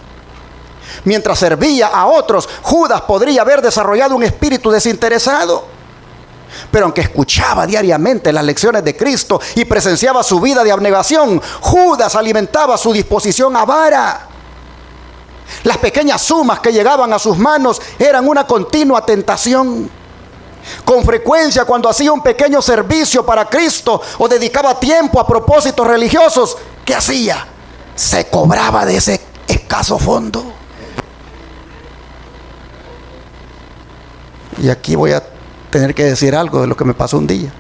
Mientras servía a otros, Judas podría haber desarrollado un espíritu desinteresado. Pero aunque escuchaba diariamente las lecciones de Cristo y presenciaba su vida de abnegación, Judas alimentaba su disposición avara. Las pequeñas sumas que llegaban a sus manos eran una continua tentación. Con frecuencia, cuando hacía un pequeño servicio para Cristo o dedicaba tiempo a propósitos religiosos, ¿qué hacía? Se cobraba de ese escaso fondo. Y aquí voy a tener que decir algo de lo que me pasó un día.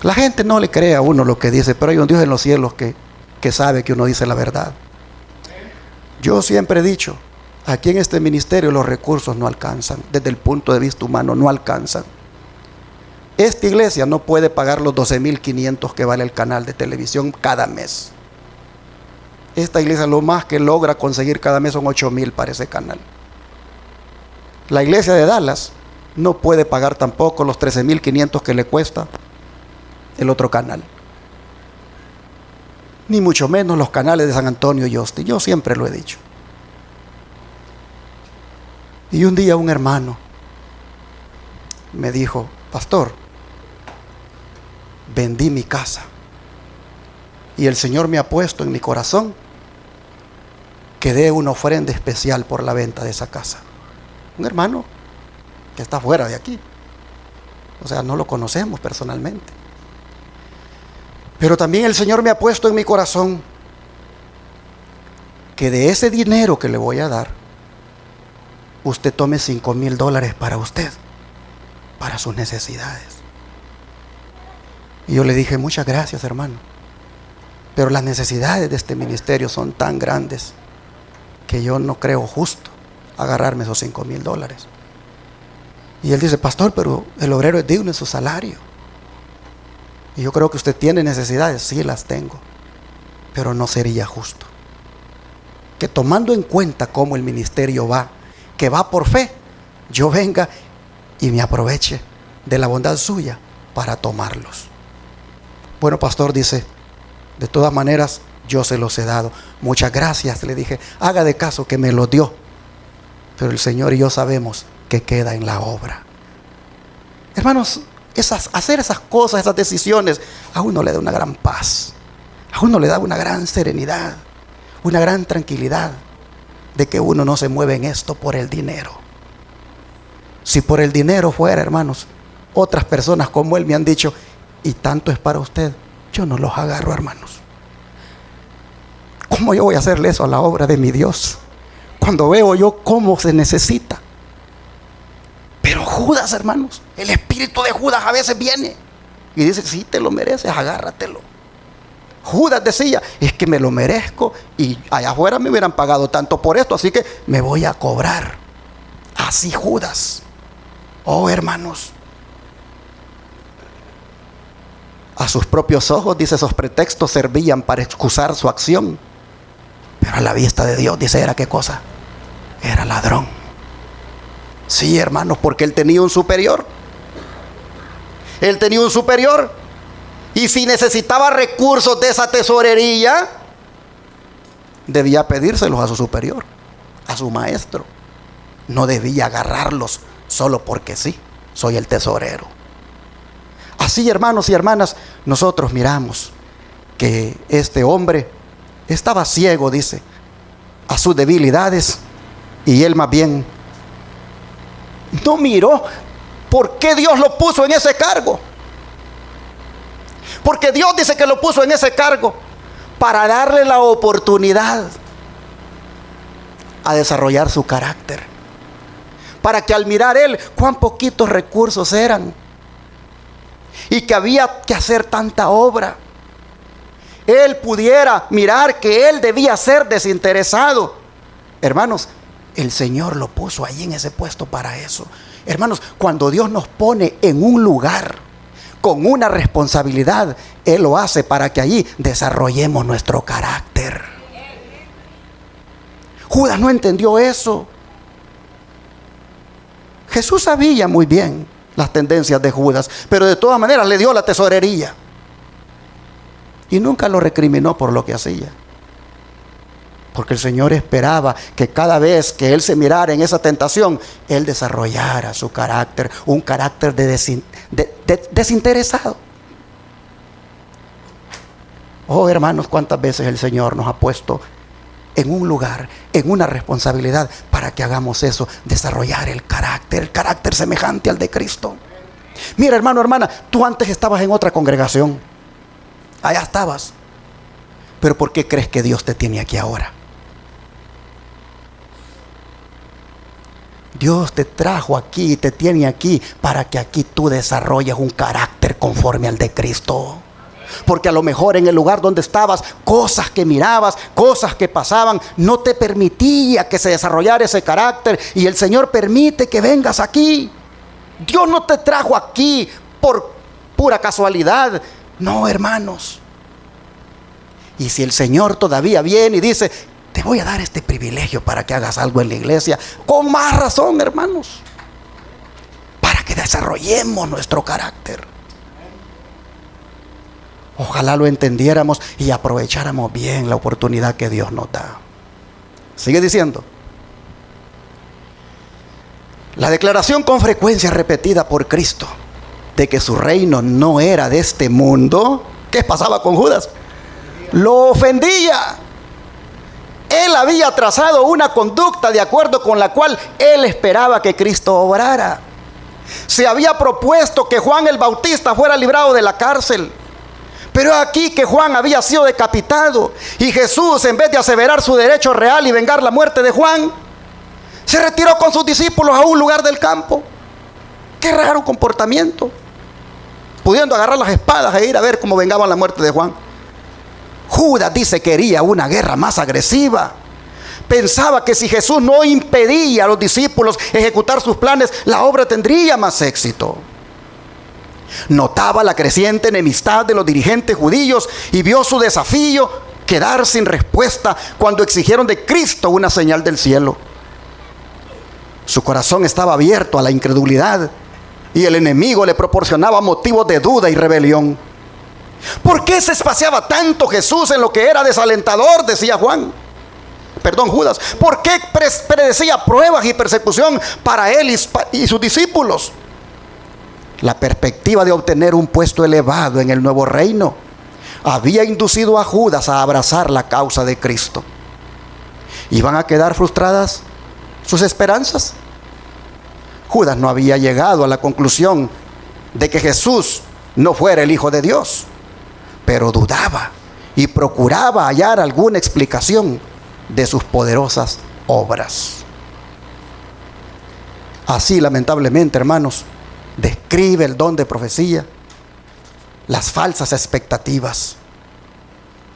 La gente no le cree a uno lo que dice, pero hay un Dios en los cielos que sabe que uno dice la verdad. Yo siempre he dicho, aquí en este ministerio los recursos no alcanzan, desde el punto de vista humano no alcanzan. Esta iglesia no puede pagar los 12,500 que vale el canal de televisión cada mes. Esta iglesia lo más que logra conseguir cada mes son 8,000 para ese canal. La iglesia de Dallas no puede pagar tampoco los 13,500 que le cuesta el otro canal. Ni mucho menos los canales de San Antonio y Austin. Yo siempre lo he dicho. Y un día un hermano me dijo, pastor, vendí mi casa y el Señor me ha puesto en mi corazón que dé una ofrenda especial por la venta de esa casa. Un hermano que está fuera de aquí, o sea, no lo conocemos personalmente, pero también el Señor me ha puesto en mi corazón que de ese dinero que le voy a dar, usted tome $5,000 para usted, para sus necesidades. Y yo le dije, muchas gracias, hermano, pero las necesidades de este ministerio son tan grandes que yo no creo justo agarrarme esos $5,000. Y él dice, pastor, pero el obrero es digno de su salario. Y yo creo que usted tiene necesidades. Sí, las tengo, pero no sería justo que, tomando en cuenta cómo el ministerio va, que va por fe, yo venga y me aproveche de la bondad suya para tomarlos. Bueno, pastor, dice, de todas maneras yo se los he dado. Muchas gracias, le dije, haga de caso que me los dio, pero el Señor y yo sabemos que queda en la obra. Hermanos, hacer esas cosas, esas decisiones, a uno le da una gran paz, a uno le da una gran serenidad, una gran tranquilidad de que uno no se mueve en esto por el dinero. Si por el dinero fuera, hermanos, otras personas como él me han dicho, y tanto es para usted, yo no los agarro, hermanos. ¿Cómo yo voy a hacerle eso a la obra de mi Dios? Cuando veo yo cómo se necesita. Pero Judas, hermanos, el espíritu de Judas a veces viene y dice, si te lo mereces, agárratelo. Judas decía, es que me lo merezco y allá afuera me hubieran pagado tanto por esto, así que me voy a cobrar. Así Judas. Oh, hermanos, a sus propios ojos, dice, esos pretextos servían para excusar su acción, pero a la vista de Dios, dice, ¿era qué cosa? Era ladrón. Sí, hermanos, porque él tenía un superior. Él tenía un superior. Y si necesitaba recursos de esa tesorería, debía pedírselos a su superior, a su maestro. No debía agarrarlos solo porque sí, soy el tesorero. Así, hermanos y hermanas, nosotros miramos que este hombre estaba ciego, dice, a sus debilidades, y él más bien no miró por qué Dios lo puso en ese cargo. Porque Dios dice que lo puso en ese cargo para darle la oportunidad a desarrollar su carácter. Para que al mirar él cuán poquitos recursos eran y que había que hacer tanta obra, él pudiera mirar que él debía ser desinteresado. Hermanos, el Señor lo puso allí en ese puesto para eso. Hermanos, cuando Dios nos pone en un lugar con una responsabilidad, Él lo hace para que allí desarrollemos nuestro carácter. Judas no entendió eso. Jesús sabía muy bien las tendencias de Judas, pero de todas maneras le dio la tesorería y nunca lo recriminó por lo que hacía, porque el Señor esperaba que cada vez que él se mirara en esa tentación, él desarrollara su carácter, un carácter desinteresado. Oh, hermanos, cuántas veces el Señor nos ha puesto en un lugar, en una responsabilidad para que hagamos eso, desarrollar el carácter semejante al de Cristo. Mira, hermano, hermana, tú antes estabas en otra congregación, allá estabas, pero ¿por qué crees que Dios te tiene aquí ahora? Dios te trajo aquí y te tiene aquí para que aquí tú desarrolles un carácter conforme al de Cristo. Porque a lo mejor en el lugar donde estabas, cosas que mirabas, cosas que pasaban, no te permitía que se desarrollara ese carácter, y el Señor permite que vengas aquí. Dios no te trajo aquí por pura casualidad, no, hermanos. Y si el Señor todavía viene y dice, te voy a dar este privilegio para que hagas algo en la iglesia, con más razón, hermanos, para que desarrollemos nuestro carácter. Ojalá lo entendiéramos y aprovecháramos bien la oportunidad que Dios nos da. Sigue diciendo. La declaración con frecuencia repetida por Cristo de que su reino no era de este mundo, ¿qué pasaba con Judas? Lo ofendía. Él había trazado una conducta de acuerdo con la cual él esperaba que Cristo obrara. Se había propuesto que Juan el Bautista fuera librado de la cárcel, pero aquí que Juan había sido decapitado, y Jesús, en vez de aseverar su derecho real y vengar la muerte de Juan, se retiró con sus discípulos a un lugar del campo. Qué raro comportamiento, pudiendo agarrar las espadas e ir a ver cómo vengaban la muerte de Juan. Judas dice que quería una guerra más agresiva. Pensaba que si Jesús no impedía a los discípulos ejecutar sus planes, la obra tendría más éxito. Notaba la creciente enemistad de los dirigentes judíos y vio su desafío quedar sin respuesta cuando exigieron de Cristo una señal del cielo. Su corazón estaba abierto a la incredulidad y el enemigo le proporcionaba motivos de duda y rebelión. ¿Por qué se espaciaba tanto Jesús en lo que era desalentador? Decía Judas. ¿Por qué predecía pruebas y persecución para él y sus discípulos? La perspectiva de obtener un puesto elevado en el nuevo reino había inducido a Judas a abrazar la causa de Cristo. ¿Iban a quedar frustradas sus esperanzas? Judas no había llegado a la conclusión de que Jesús no fuera el Hijo de Dios, pero dudaba y procuraba hallar alguna explicación de sus poderosas obras. Así, lamentablemente, hermanos, describe el don de profecía las falsas expectativas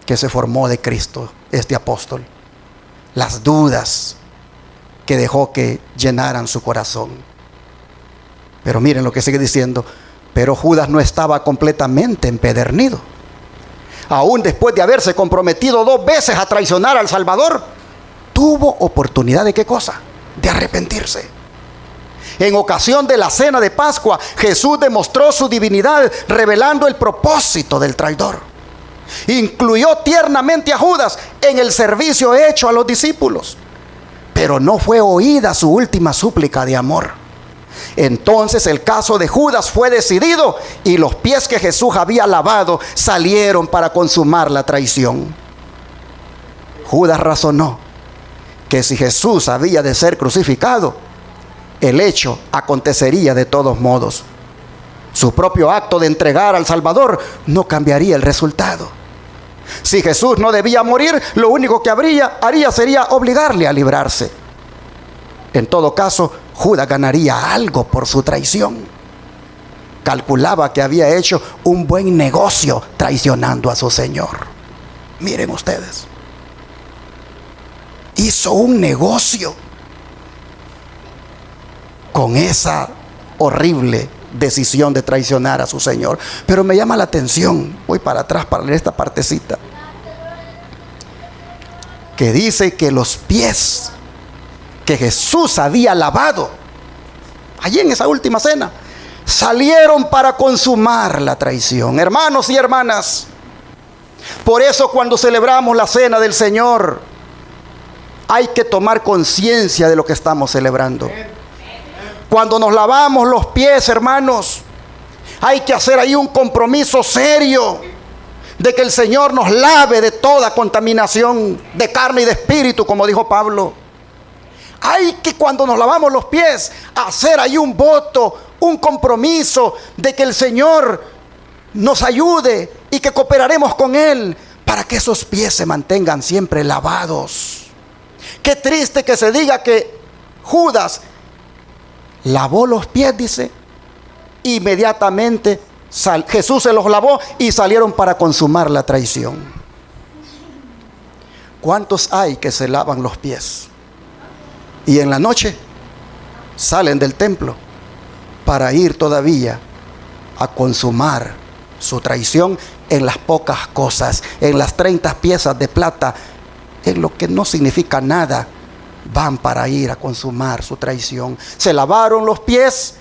que se formó de Cristo este apóstol, las dudas que dejó que llenaran su corazón. Pero miren lo que sigue diciendo: pero Judas no estaba completamente empedernido. Aún después de haberse comprometido 2 veces a traicionar al Salvador, tuvo oportunidad de ¿qué cosa? De arrepentirse. En ocasión de la cena de Pascua, Jesús demostró su divinidad revelando el propósito del traidor. Incluyó tiernamente a Judas en el servicio hecho a los discípulos, pero no fue oída su última súplica de amor. Entonces el caso de Judas fue decidido y los pies que Jesús había lavado salieron para consumar la traición. Judas razonó que si Jesús había de ser crucificado, el hecho acontecería de todos modos. Su propio acto de entregar al Salvador no cambiaría el resultado. Si Jesús no debía morir, lo único que haría sería obligarle a librarse. En todo caso, Judas ganaría algo por su traición. Calculaba que había hecho un buen negocio traicionando a su Señor. Miren ustedes, hizo un negocio con esa horrible decisión de traicionar a su Señor. Pero me llama la atención, voy para atrás para leer esta partecita, que dice que los pies que Jesús había lavado allí en esa última cena salieron para consumar la traición. Hermanos y hermanas, por eso cuando celebramos la cena del Señor, hay que tomar conciencia de lo que estamos celebrando. Cuando nos lavamos los pies, hermanos, hay que hacer ahí un compromiso serio de que el Señor nos lave de toda contaminación de carne y de espíritu, como dijo Pablo. Hay que, cuando nos lavamos los pies, hacer ahí un voto, un compromiso de que el Señor nos ayude y que cooperaremos con Él para que esos pies se mantengan siempre lavados. Qué triste que se diga que Judas lavó los pies, dice, inmediatamente Jesús se los lavó y salieron para consumar la traición. ¿Cuántos hay que se lavan los pies y en la noche salen del templo para ir todavía a consumar su traición en las pocas cosas, en las 30 piezas de plata, en lo que no significa nada? Van para ir a consumar su traición. Se lavaron los pies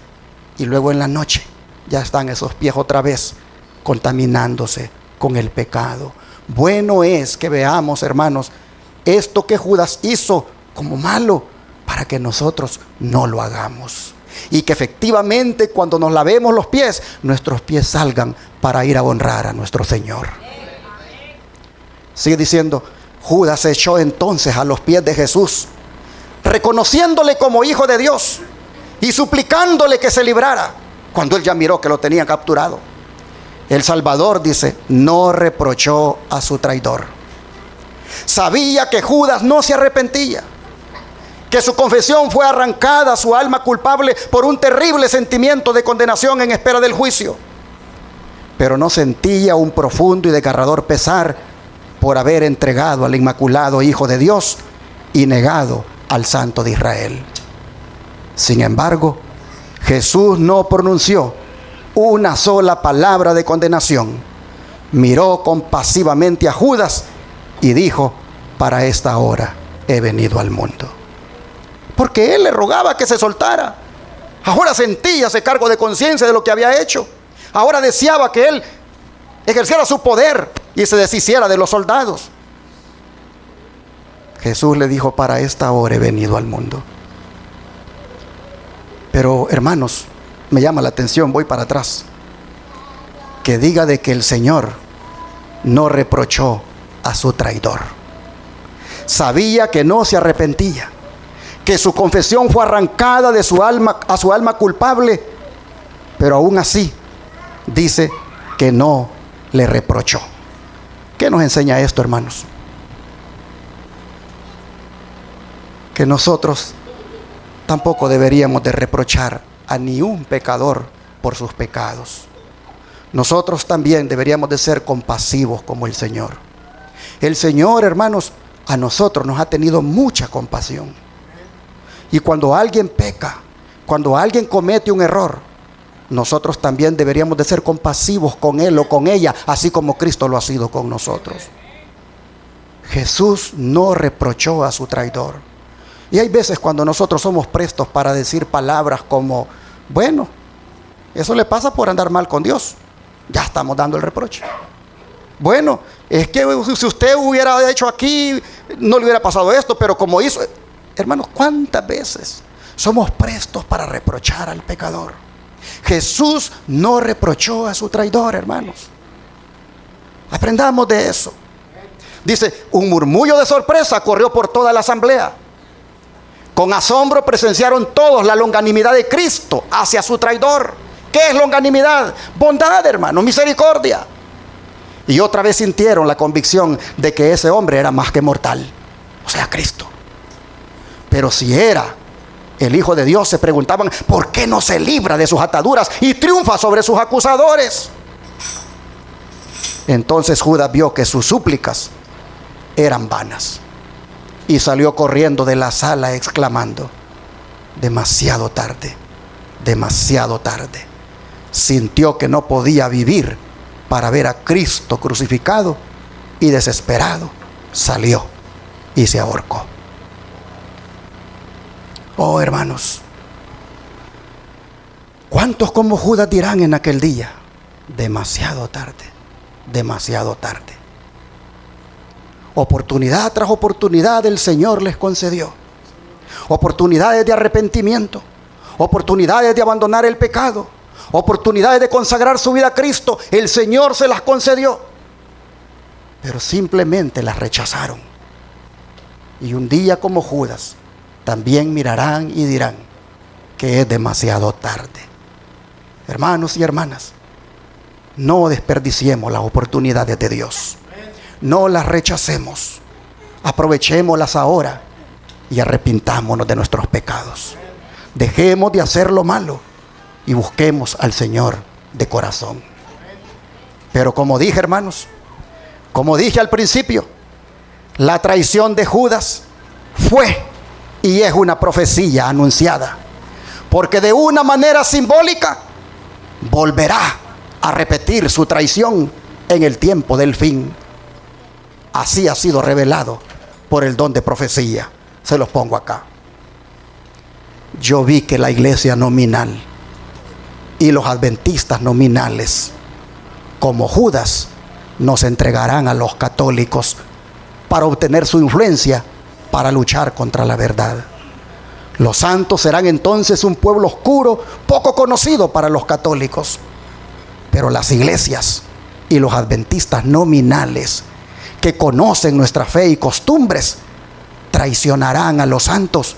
y luego en la noche ya están esos pies otra vez contaminándose con el pecado. Bueno es que veamos, hermanos, esto que Judas hizo como malo para que nosotros no lo hagamos. Y que efectivamente cuando nos lavemos los pies, nuestros pies salgan para ir a honrar a nuestro Señor. Sigue diciendo: Judas se echó entonces a los pies de Jesús, reconociéndole como Hijo de Dios y suplicándole que se librara, cuando él ya miró que lo tenían capturado. El Salvador, dice, no reprochó a su traidor. Sabía que Judas no se arrepentía, que su confesión fue arrancada a su alma culpable por un terrible sentimiento de condenación en espera del juicio, pero no sentía un profundo y desgarrador pesar por haber entregado al inmaculado Hijo de Dios y negado al Santo de Israel. Sin embargo, Jesús no pronunció una sola palabra de condenación. Miró compasivamente a Judas y dijo: para esta hora he venido al mundo. Porque él le rogaba que se soltara. Ahora sentía ese cargo de conciencia de lo que había hecho. Ahora deseaba que él ejerciera su poder y se deshiciera de los soldados. Jesús le dijo: para esta hora he venido al mundo. Pero hermanos, me llama la atención, voy para atrás, que diga de que el Señor no reprochó a su traidor. Sabía que no se arrepentía, que su confesión fue arrancada de su alma a su alma culpable, pero aún así dice que no le reprochó. ¿Qué nos enseña esto, hermanos? Que nosotros tampoco deberíamos de reprochar a ni un pecador por sus pecados. Nosotros también deberíamos de ser compasivos como el Señor. El Señor, hermanos, a nosotros nos ha tenido mucha compasión. Y cuando alguien peca, cuando alguien comete un error, nosotros también deberíamos de ser compasivos con él o con ella, así como Cristo lo ha sido con nosotros. Jesús no reprochó a su traidor. Y hay veces cuando nosotros somos prestos para decir palabras como, bueno, eso le pasa por andar mal con Dios. Ya estamos dando el reproche. Bueno, es que si usted hubiera hecho aquí, no le hubiera pasado esto, pero como hizo... Hermanos, ¿cuántas veces somos prestos para reprochar al pecador? Jesús no reprochó a su traidor, hermanos. Aprendamos de eso. Dice, un murmullo de sorpresa corrió por toda la asamblea. Con asombro presenciaron todos la longanimidad de Cristo hacia su traidor. ¿Qué es longanimidad? Bondad, hermano, misericordia. Y otra vez sintieron la convicción de que ese hombre era más que mortal, o sea, Cristo. Pero si era el Hijo de Dios, se preguntaban, ¿por qué no se libra de sus ataduras y triunfa sobre sus acusadores? Entonces Judas vio que sus súplicas eran vanas y salió corriendo de la sala exclamando, demasiado tarde, demasiado tarde. Sintió que no podía vivir para ver a Cristo crucificado y desesperado salió y se ahorcó. Oh, hermanos, ¿cuántos como Judas dirán en aquel día? Demasiado tarde, demasiado tarde. Oportunidad tras oportunidad el Señor les concedió. Oportunidades de arrepentimiento, oportunidades de abandonar el pecado, oportunidades de consagrar su vida a Cristo. El Señor se las concedió, pero simplemente las rechazaron. Y un día como Judas también mirarán y dirán que es demasiado tarde. Hermanos y hermanas, no desperdiciemos las oportunidades de Dios. No las rechacemos. Aprovechémoslas ahora y arrepintámonos de nuestros pecados. Dejemos de hacer lo malo y busquemos al Señor de corazón. Pero como dije, hermanos, como dije al principio, la traición de Judas fue y es una profecía anunciada, porque de una manera simbólica volverá a repetir su traición en el tiempo del fin. Así ha sido revelado por el don de profecía. Se los pongo acá. Yo vi que la iglesia nominal y los adventistas nominales, como Judas, nos entregarán a los católicos para obtener su influencia, para luchar contra la verdad. Los santos serán entonces un pueblo oscuro, poco conocido para los católicos. Pero las iglesias y los adventistas nominales, que conocen nuestra fe y costumbres, traicionarán a los santos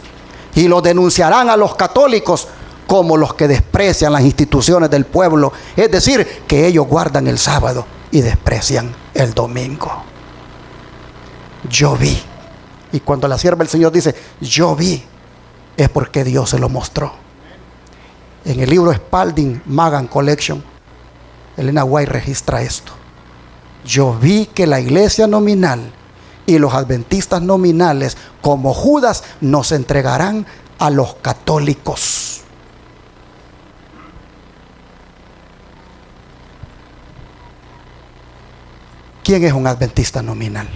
y los denunciarán a los católicos como los que desprecian las instituciones del pueblo. Es decir, que ellos guardan el sábado y desprecian el domingo. Yo vi. Y cuando la sierva del Señor dice, yo vi, es porque Dios se lo mostró. En el libro Spalding Magan Collection, Elena White registra esto. Yo vi que la iglesia nominal y los adventistas nominales, como Judas, nos entregarán a los católicos. ¿Quién es un adventista nominal?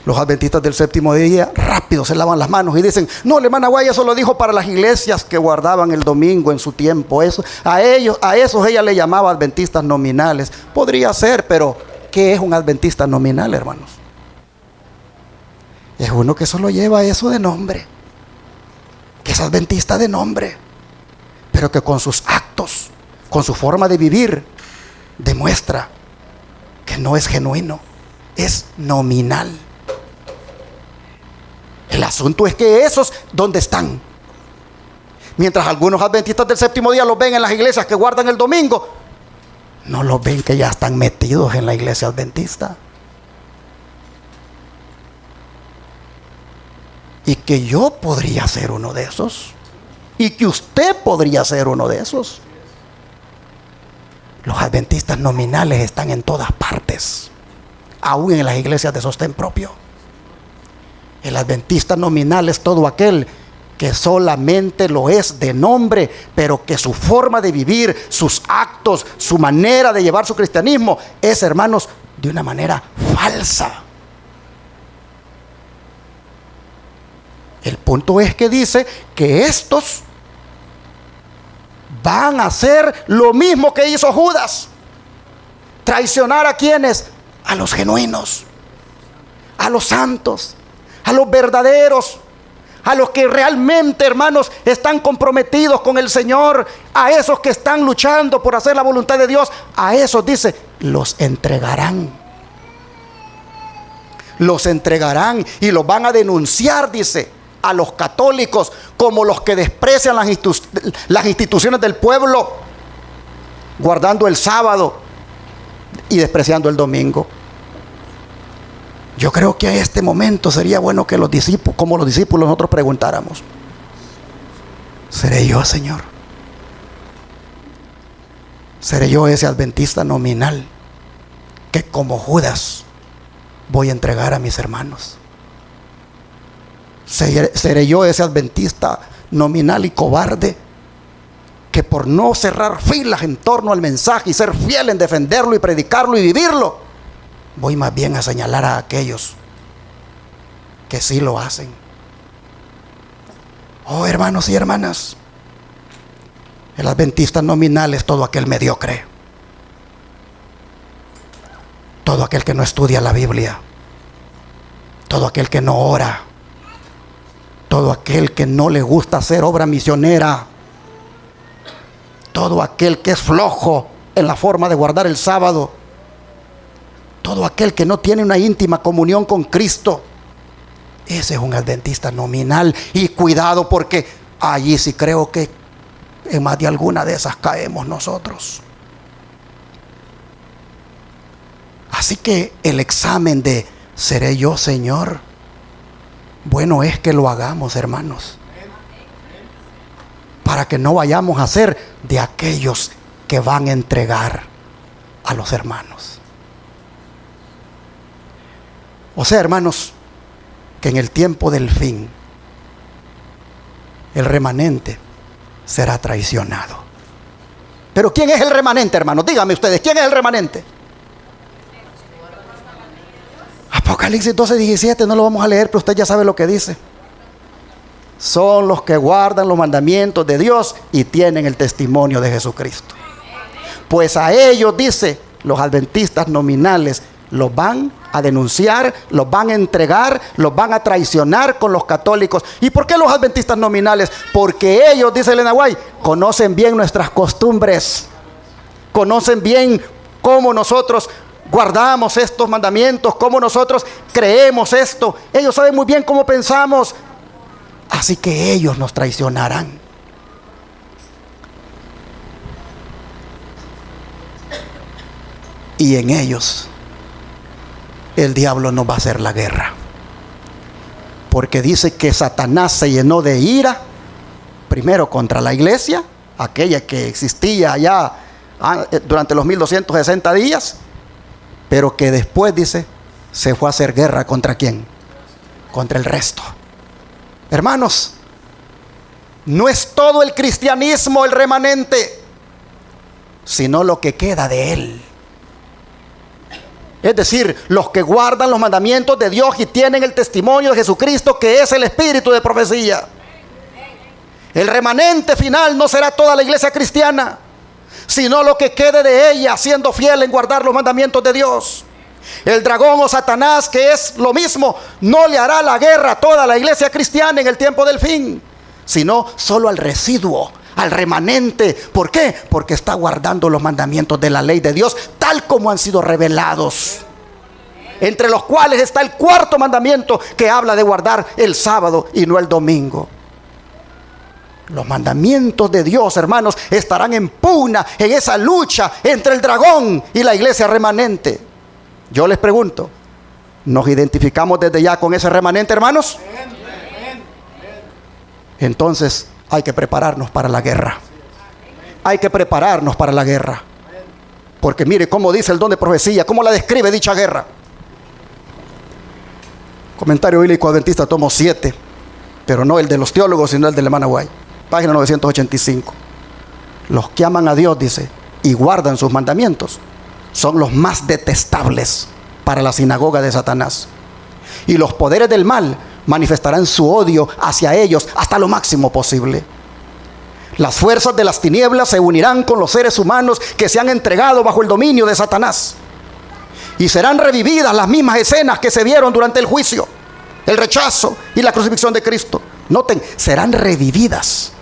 Los adventistas del séptimo día rápido se lavan las manos y dicen, no, la hermana Guay eso lo dijo para las iglesias que guardaban el domingo en su tiempo. Eso, a esos ella le llamaba adventistas nominales. Podría ser, pero ¿qué es un adventista nominal, hermanos? Es uno que solo lleva eso de nombre, que es adventista de nombre, pero que con sus actos, con su forma de vivir, demuestra que no es genuino, es nominal. El asunto es que esos, ¿dónde están? Mientras algunos adventistas del séptimo día los ven en las iglesias que guardan el domingo, no los ven que ya están metidos en la iglesia adventista. Y que yo podría ser uno de esos. Y que usted podría ser uno de esos. Los adventistas nominales están en todas partes, aún en las iglesias de sostén propio. El adventista nominal es todo aquel que solamente lo es de nombre, pero que su forma de vivir, sus actos, su manera de llevar su cristianismo es, hermanos, de una manera falsa. El punto es que dice que estos van a hacer lo mismo que hizo Judas. Traicionar a quienes, a los genuinos, a los santos, a los verdaderos, a los que realmente, hermanos, están comprometidos con el Señor, a esos que están luchando por hacer la voluntad de Dios. A esos, dice, los entregarán. Los entregarán y los van a denunciar, dice, a los católicos como los que desprecian las instituciones del pueblo, guardando el sábado y despreciando el domingo. Yo creo que a este momento sería bueno que los discípulos, como los discípulos, nosotros preguntáramos: ¿seré yo, Señor? ¿Seré yo ese adventista nominal que, como Judas, voy a entregar a mis hermanos? ¿Seré yo ese adventista nominal y cobarde que, por no cerrar filas en torno al mensaje y ser fiel en defenderlo y predicarlo y vivirlo, voy más bien a señalar a aquellos que sí lo hacen? Oh, hermanos y hermanas, el adventista nominal es todo aquel mediocre, todo aquel que no estudia la Biblia, todo aquel que no ora, todo aquel que no le gusta hacer obra misionera, todo aquel que es flojo en la forma de guardar el sábado, todo aquel que no tiene una íntima comunión con Cristo. Ese es un adventista nominal. Y cuidado, porque allí sí creo que en más de alguna de esas caemos nosotros. Así que el examen de ¿seré yo, Señor? Bueno es que lo hagamos, hermanos, para que no vayamos a ser de aquellos que van a entregar a los hermanos. O sea, hermanos, que en el tiempo del fin el remanente será traicionado. Pero ¿quién es el remanente, hermanos? Díganme ustedes, ¿quién es el remanente? Apocalipsis 12:17, no lo vamos a leer, pero usted ya sabe lo que dice. Son los que guardan los mandamientos de Dios y tienen el testimonio de Jesucristo. Pues a ellos, dice, los adventistas nominales los van a denunciar, los van a entregar, los van a traicionar con los católicos. ¿Y por qué los adventistas nominales? Porque ellos, dice Elena White, conocen bien nuestras costumbres, conocen bien cómo nosotros guardamos estos mandamientos, cómo nosotros creemos esto. Ellos saben muy bien cómo pensamos. Así que ellos nos traicionarán. Y en ellos el diablo nos va a hacer la guerra. Porque dice que Satanás se llenó de ira, primero contra la iglesia, aquella que existía allá durante los 1260 días, pero que después, dice, se fue a hacer guerra ¿contra quién? Contra el resto. Hermanos, no es todo el cristianismo el remanente, sino lo que queda de él. Es decir, los que guardan los mandamientos de Dios y tienen el testimonio de Jesucristo, que es el espíritu de profecía. El remanente final no será toda la iglesia cristiana, sino lo que quede de ella, siendo fiel en guardar los mandamientos de Dios. El dragón o Satanás, que es lo mismo, no le hará la guerra a toda la iglesia cristiana en el tiempo del fin, sino solo al residuo, al remanente. ¿Por qué? Porque está guardando los mandamientos de la ley de Dios tal como han sido revelados, entre los cuales está el cuarto mandamiento, que habla de guardar el sábado y no el domingo. Los mandamientos de Dios, hermanos, estarán en pugna en esa lucha entre el dragón y la iglesia remanente. Yo les pregunto, ¿nos identificamos desde ya con ese remanente, hermanos? Entonces hay que prepararnos para la guerra. Hay que prepararnos para la guerra. Porque mire cómo dice el don de profecía, cómo la describe dicha guerra. Comentario bíblico adventista, tomo 7, pero no el de los teólogos, sino el de hermana White, página 985. Los que aman a Dios, dice, y guardan sus mandamientos, son los más detestables para la sinagoga de Satanás. Y los poderes del mal manifestarán su odio hacia ellos hasta lo máximo posible. Las fuerzas de las tinieblas se unirán con los seres humanos que se han entregado bajo el dominio de Satanás. Y serán revividas las mismas escenas que se vieron durante el juicio, el rechazo y la crucifixión de Cristo. Noten, serán revividas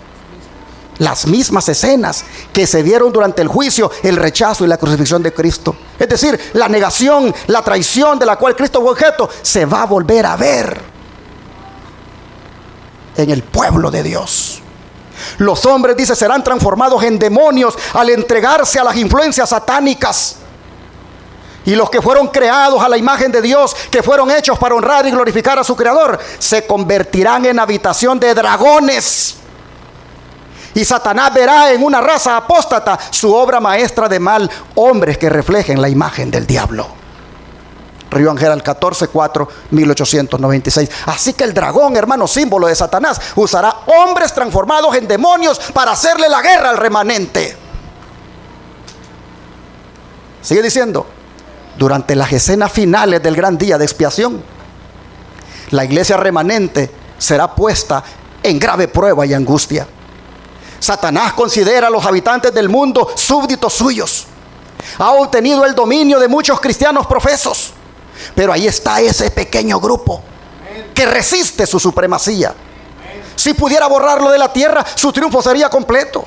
las mismas escenas que se vieron durante el juicio, el rechazo y la crucifixión de Cristo. Es decir, la negación, la traición de la cual Cristo fue objeto, se va a volver a ver en el pueblo de Dios. Los hombres, dice, serán transformados en demonios al entregarse a las influencias satánicas. Y los que fueron creados a la imagen de Dios, que fueron hechos para honrar y glorificar a su Creador, se convertirán en habitación de dragones. Y Satanás verá en una raza apóstata su obra maestra de mal, hombres que reflejen la imagen del diablo. Río Ángel 14:4, 1896. Así que el dragón, hermano, símbolo de Satanás, usará hombres transformados en demonios para hacerle la guerra al remanente. Sigue diciendo, durante las escenas finales del gran día de expiación, la iglesia remanente será puesta en grave prueba y angustia. Satanás considera a los habitantes del mundo súbditos suyos. Ha obtenido el dominio de muchos cristianos profesos. Pero ahí está ese pequeño grupo que resiste su supremacía. Si pudiera borrarlo de la tierra, su triunfo sería completo.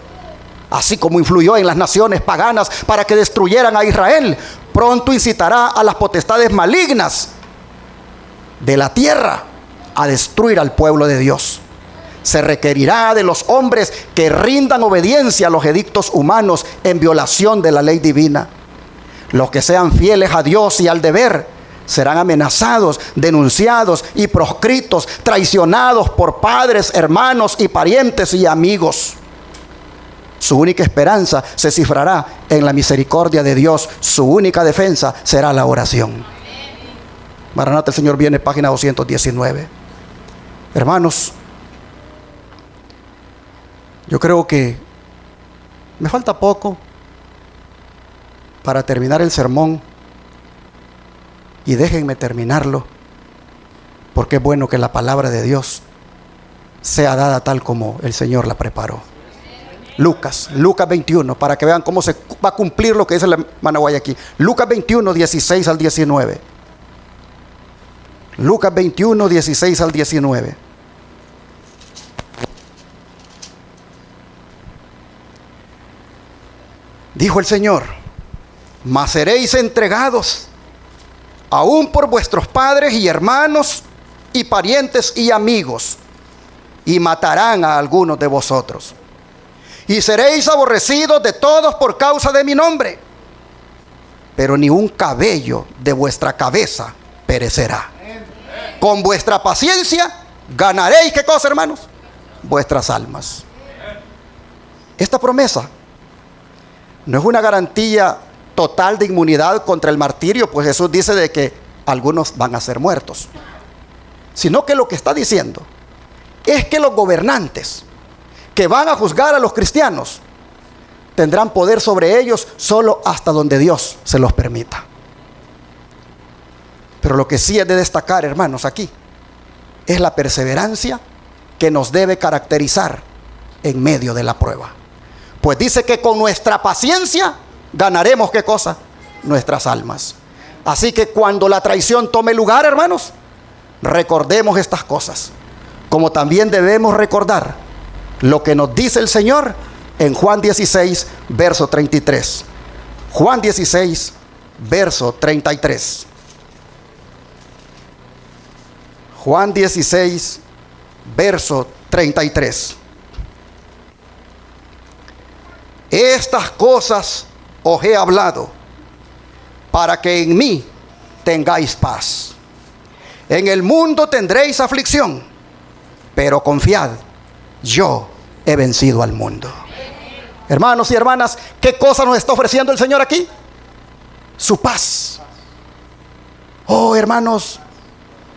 Así como influyó en las naciones paganas para que destruyeran a Israel, pronto incitará a las potestades malignas de la tierra a destruir al pueblo de Dios. Se requerirá de los hombres que rindan obediencia a los edictos humanos en violación de la ley divina. Los que sean fieles a Dios y al deber serán amenazados, denunciados y proscritos, traicionados por padres, hermanos y parientes y amigos. Su única esperanza se cifrará en la misericordia de Dios. Su única defensa será la oración. Maranata, el Señor viene, página 219. Hermanos, yo creo que me falta poco para terminar el sermón. Y déjenme terminarlo, porque es bueno que la palabra de Dios sea dada tal como el Señor la preparó. Lucas 21, para que vean cómo se va a cumplir lo que dice la hermana Guayaquil. Lucas 21, 16 al 19. Lucas 21, 16 al 19. Dijo el Señor: mas seréis entregados aún por vuestros padres y hermanos y parientes y amigos, y matarán a algunos de vosotros. Y seréis aborrecidos de todos por causa de mi nombre, pero ni un cabello de vuestra cabeza perecerá. Con vuestra paciencia ganaréis, ¿qué cosa, hermanos? Vuestras almas. Esta promesa no es una garantía total de inmunidad contra el martirio, pues Jesús dice de que algunos van a ser muertos, sino que lo que está diciendo es que los gobernantes que van a juzgar a los cristianos tendrán poder sobre ellos solo hasta donde Dios se los permita. Pero lo que sí es de destacar, hermanos, aquí es la perseverancia que nos debe caracterizar en medio de la prueba. Pues dice que con nuestra paciencia ganaremos, ¿qué cosa? Nuestras almas. Así que cuando la traición tome lugar, hermanos, recordemos estas cosas, como también debemos recordar lo que nos dice el Señor en Juan 16, verso 33. Juan 16, verso 33. Juan 16, verso 33. Estas cosas os he hablado para que en mí tengáis paz. En el mundo tendréis aflicción, pero confiad, yo he vencido al mundo. Hermanos y hermanas, ¿qué cosa nos está ofreciendo el Señor aquí? Su paz. Oh, hermanos,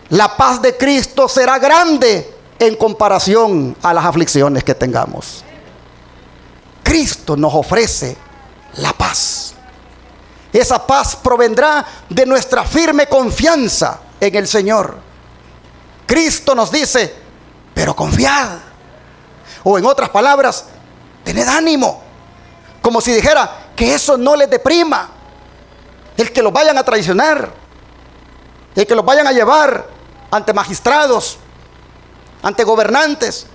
la paz de Cristo será grande en comparación a las aflicciones que tengamos. Cristo nos ofrece la paz. Esa paz provendrá de nuestra firme confianza en el Señor. Cristo nos dice, pero confiad. O en otras palabras, tened ánimo. Como si dijera que eso no les deprima. El que los vayan a traicionar, el que los vayan a llevar ante magistrados, ante gobernantes,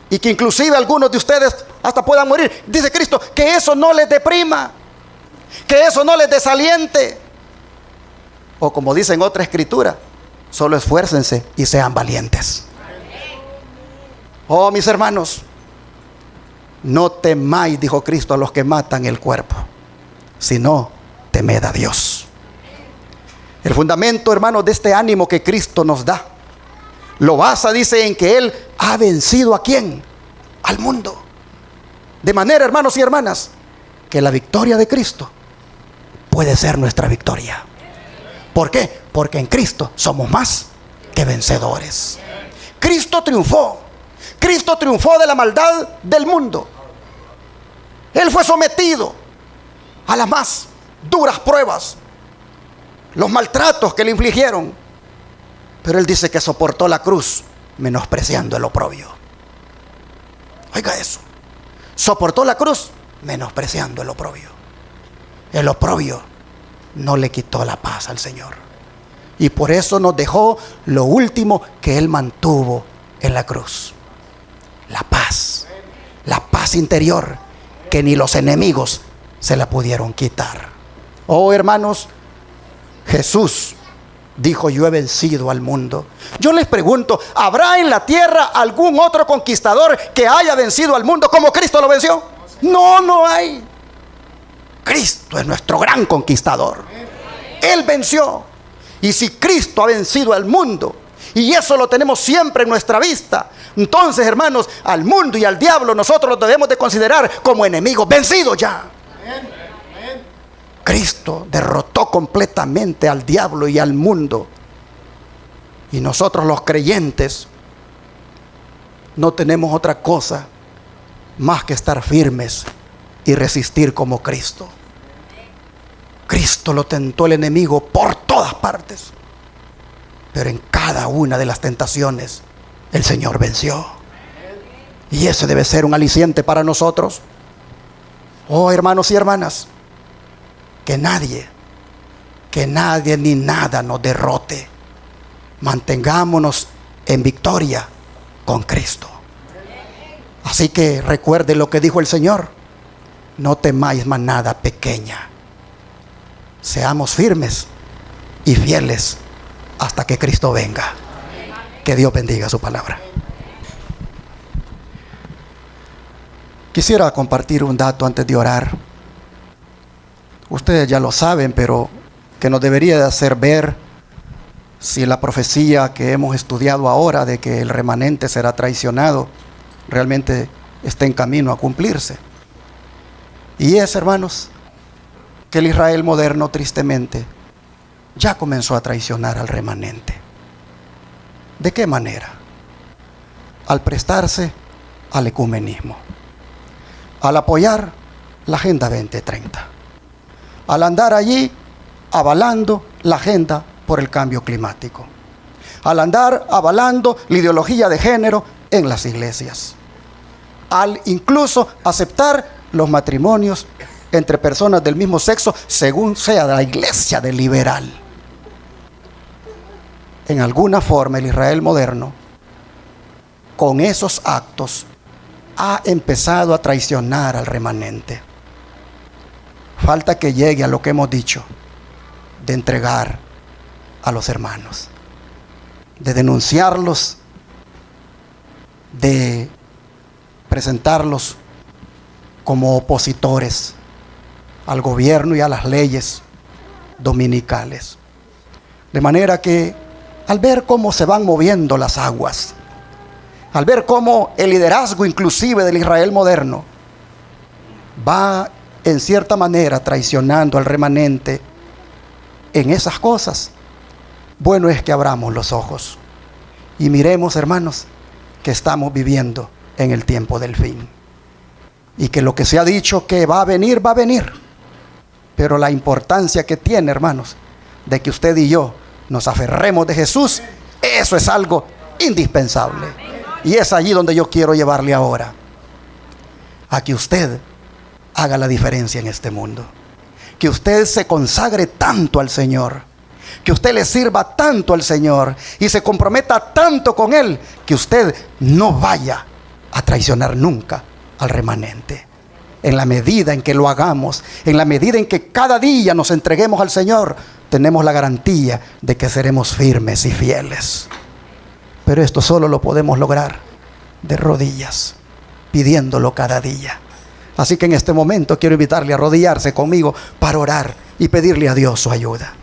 y que inclusive algunos de ustedes hasta puedan morir. Dice Cristo que eso no les deprima, que eso no les desaliente. O como dice en otra escritura, solo esfuércense y sean valientes. Oh, mis hermanos, no temáis, dijo Cristo, a los que matan el cuerpo, sino temed a Dios. El fundamento, hermanos, de este ánimo que Cristo nos da, lo basa, dice, en que Él ha vencido ¿a quién? Al mundo. De manera, hermanos y hermanas, que la victoria de Cristo puede ser nuestra victoria. ¿Por qué? Porque en Cristo somos más que vencedores. Cristo triunfó. Cristo triunfó de la maldad del mundo. Él fue sometido a las más duras pruebas, los maltratos que le infligieron. Pero Él dice que soportó la cruz menospreciando el oprobio. Oiga eso. Soportó la cruz menospreciando el oprobio. El oprobio no le quitó la paz al Señor. Y por eso nos dejó lo último que Él mantuvo en la cruz. La paz. La paz interior que ni los enemigos se la pudieron quitar. Oh, hermanos, Jesús dijo, yo he vencido al mundo. Yo les pregunto, ¿habrá en la tierra algún otro conquistador que haya vencido al mundo como Cristo lo venció? No, no hay. Cristo es nuestro gran conquistador. Él venció. Y si Cristo ha vencido al mundo, y eso lo tenemos siempre en nuestra vista, entonces, hermanos, al mundo y al diablo nosotros los debemos de considerar como enemigos vencidos ya. Cristo derrotó completamente al diablo y al mundo. Y nosotros los creyentes no tenemos otra cosa más que estar firmes y resistir como Cristo. Cristo lo tentó el enemigo por todas partes, pero en cada una de las tentaciones el Señor venció. Y ese debe ser un aliciente para nosotros. Oh, hermanos y hermanas, que nadie ni nada nos derrote. Mantengámonos en victoria con Cristo. Así que recuerde lo que dijo el Señor: no temáis manada pequeña. Seamos firmes y fieles hasta que Cristo venga. Que Dios bendiga su palabra. Quisiera compartir un dato antes de orar. Ustedes ya lo saben, pero que nos debería de hacer ver si la profecía que hemos estudiado ahora de que el remanente será traicionado realmente está en camino a cumplirse. Y es, hermanos, que el Israel moderno tristemente ya comenzó a traicionar al remanente. ¿De qué manera? Al prestarse al ecumenismo, al apoyar la Agenda 2030, al andar allí avalando la agenda por el cambio climático, al andar avalando la ideología de género en las iglesias, al incluso aceptar los matrimonios entre personas del mismo sexo según sea la iglesia de liberal. En alguna forma el Israel moderno, con esos actos, ha empezado a traicionar al remanente. Falta que llegue a lo que hemos dicho, de entregar a los hermanos, de denunciarlos, de presentarlos como opositores al gobierno y a las leyes dominicales. De manera que al ver cómo se van moviendo las aguas, al ver cómo el liderazgo inclusive del Israel moderno va en cierta manera traicionando al remanente en esas cosas, bueno es que abramos los ojos y miremos, hermanos, que estamos viviendo en el tiempo del fin. Y que lo que se ha dicho que va a venir, va a venir. Pero la importancia que tiene, hermanos, de que usted y yo nos aferremos de Jesús, eso es algo indispensable. Y es allí donde yo quiero llevarle ahora. A que usted haga la diferencia en este mundo. Que usted se consagre tanto al Señor. Que usted le sirva tanto al Señor y se comprometa tanto con Él, que usted no vaya a traicionar nunca al remanente. En la medida en que lo hagamos, en la medida en que cada día nos entreguemos al Señor, tenemos la garantía de que seremos firmes y fieles. Pero esto solo lo podemos lograr de rodillas, pidiéndolo cada día. Así que en este momento quiero invitarle a arrodillarse conmigo para orar y pedirle a Dios su ayuda.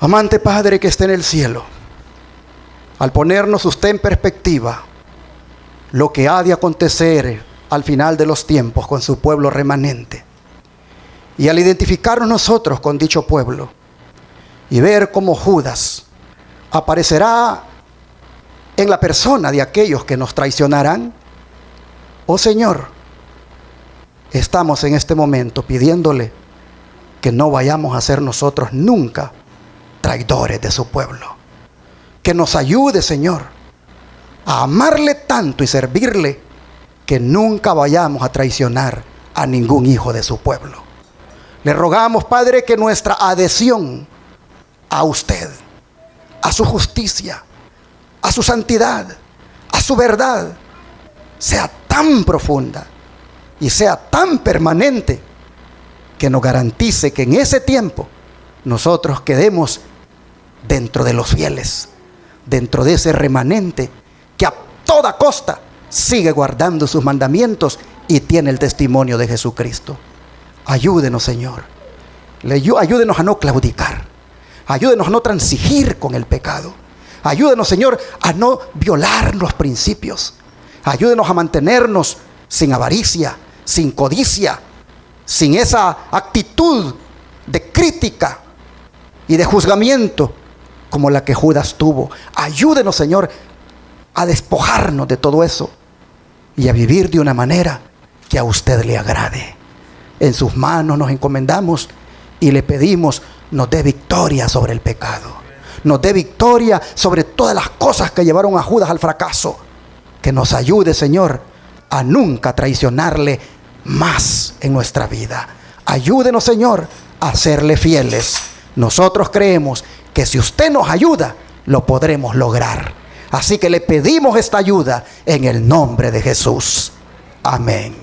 Amante Padre que esté en el cielo, al ponernos usted en perspectiva lo que ha de acontecer al final de los tiempos con su pueblo remanente, y al identificarnos nosotros con dicho pueblo y ver cómo Judas aparecerá en la persona de aquellos que nos traicionarán, oh Señor, estamos en este momento pidiéndole que no vayamos a ser nosotros nunca traidores de su pueblo. Que nos ayude, Señor, a amarle tanto y servirle, que nunca vayamos a traicionar a ningún hijo de su pueblo. Le rogamos, Padre, que nuestra adhesión a usted, a su justicia, a su santidad, a su verdad, sea tan profunda y sea tan permanente, que nos garantice que en ese tiempo nosotros quedemos dentro de los fieles, dentro de ese remanente que a toda costa sigue guardando sus mandamientos y tiene el testimonio de Jesucristo. Ayúdenos, Señor. Ayúdenos a no claudicar. Ayúdenos a no transigir con el pecado. Ayúdenos, Señor, a no violar los principios. Ayúdenos a mantenernos sin avaricia, sin codicia, sin esa actitud de crítica y de juzgamiento como la que Judas tuvo. Ayúdenos, Señor, a despojarnos de todo eso y a vivir de una manera que a usted le agrade. En sus manos nos encomendamos y le pedimos nos dé victoria sobre el pecado, nos dé victoria sobre todas las cosas que llevaron a Judas al fracaso. Que nos ayude, Señor, a nunca traicionarle más en nuestra vida. Ayúdenos, Señor, a serle fieles. Nosotros creemos que si usted nos ayuda, lo podremos lograr. Así que le pedimos esta ayuda en el nombre de Jesús. Amén.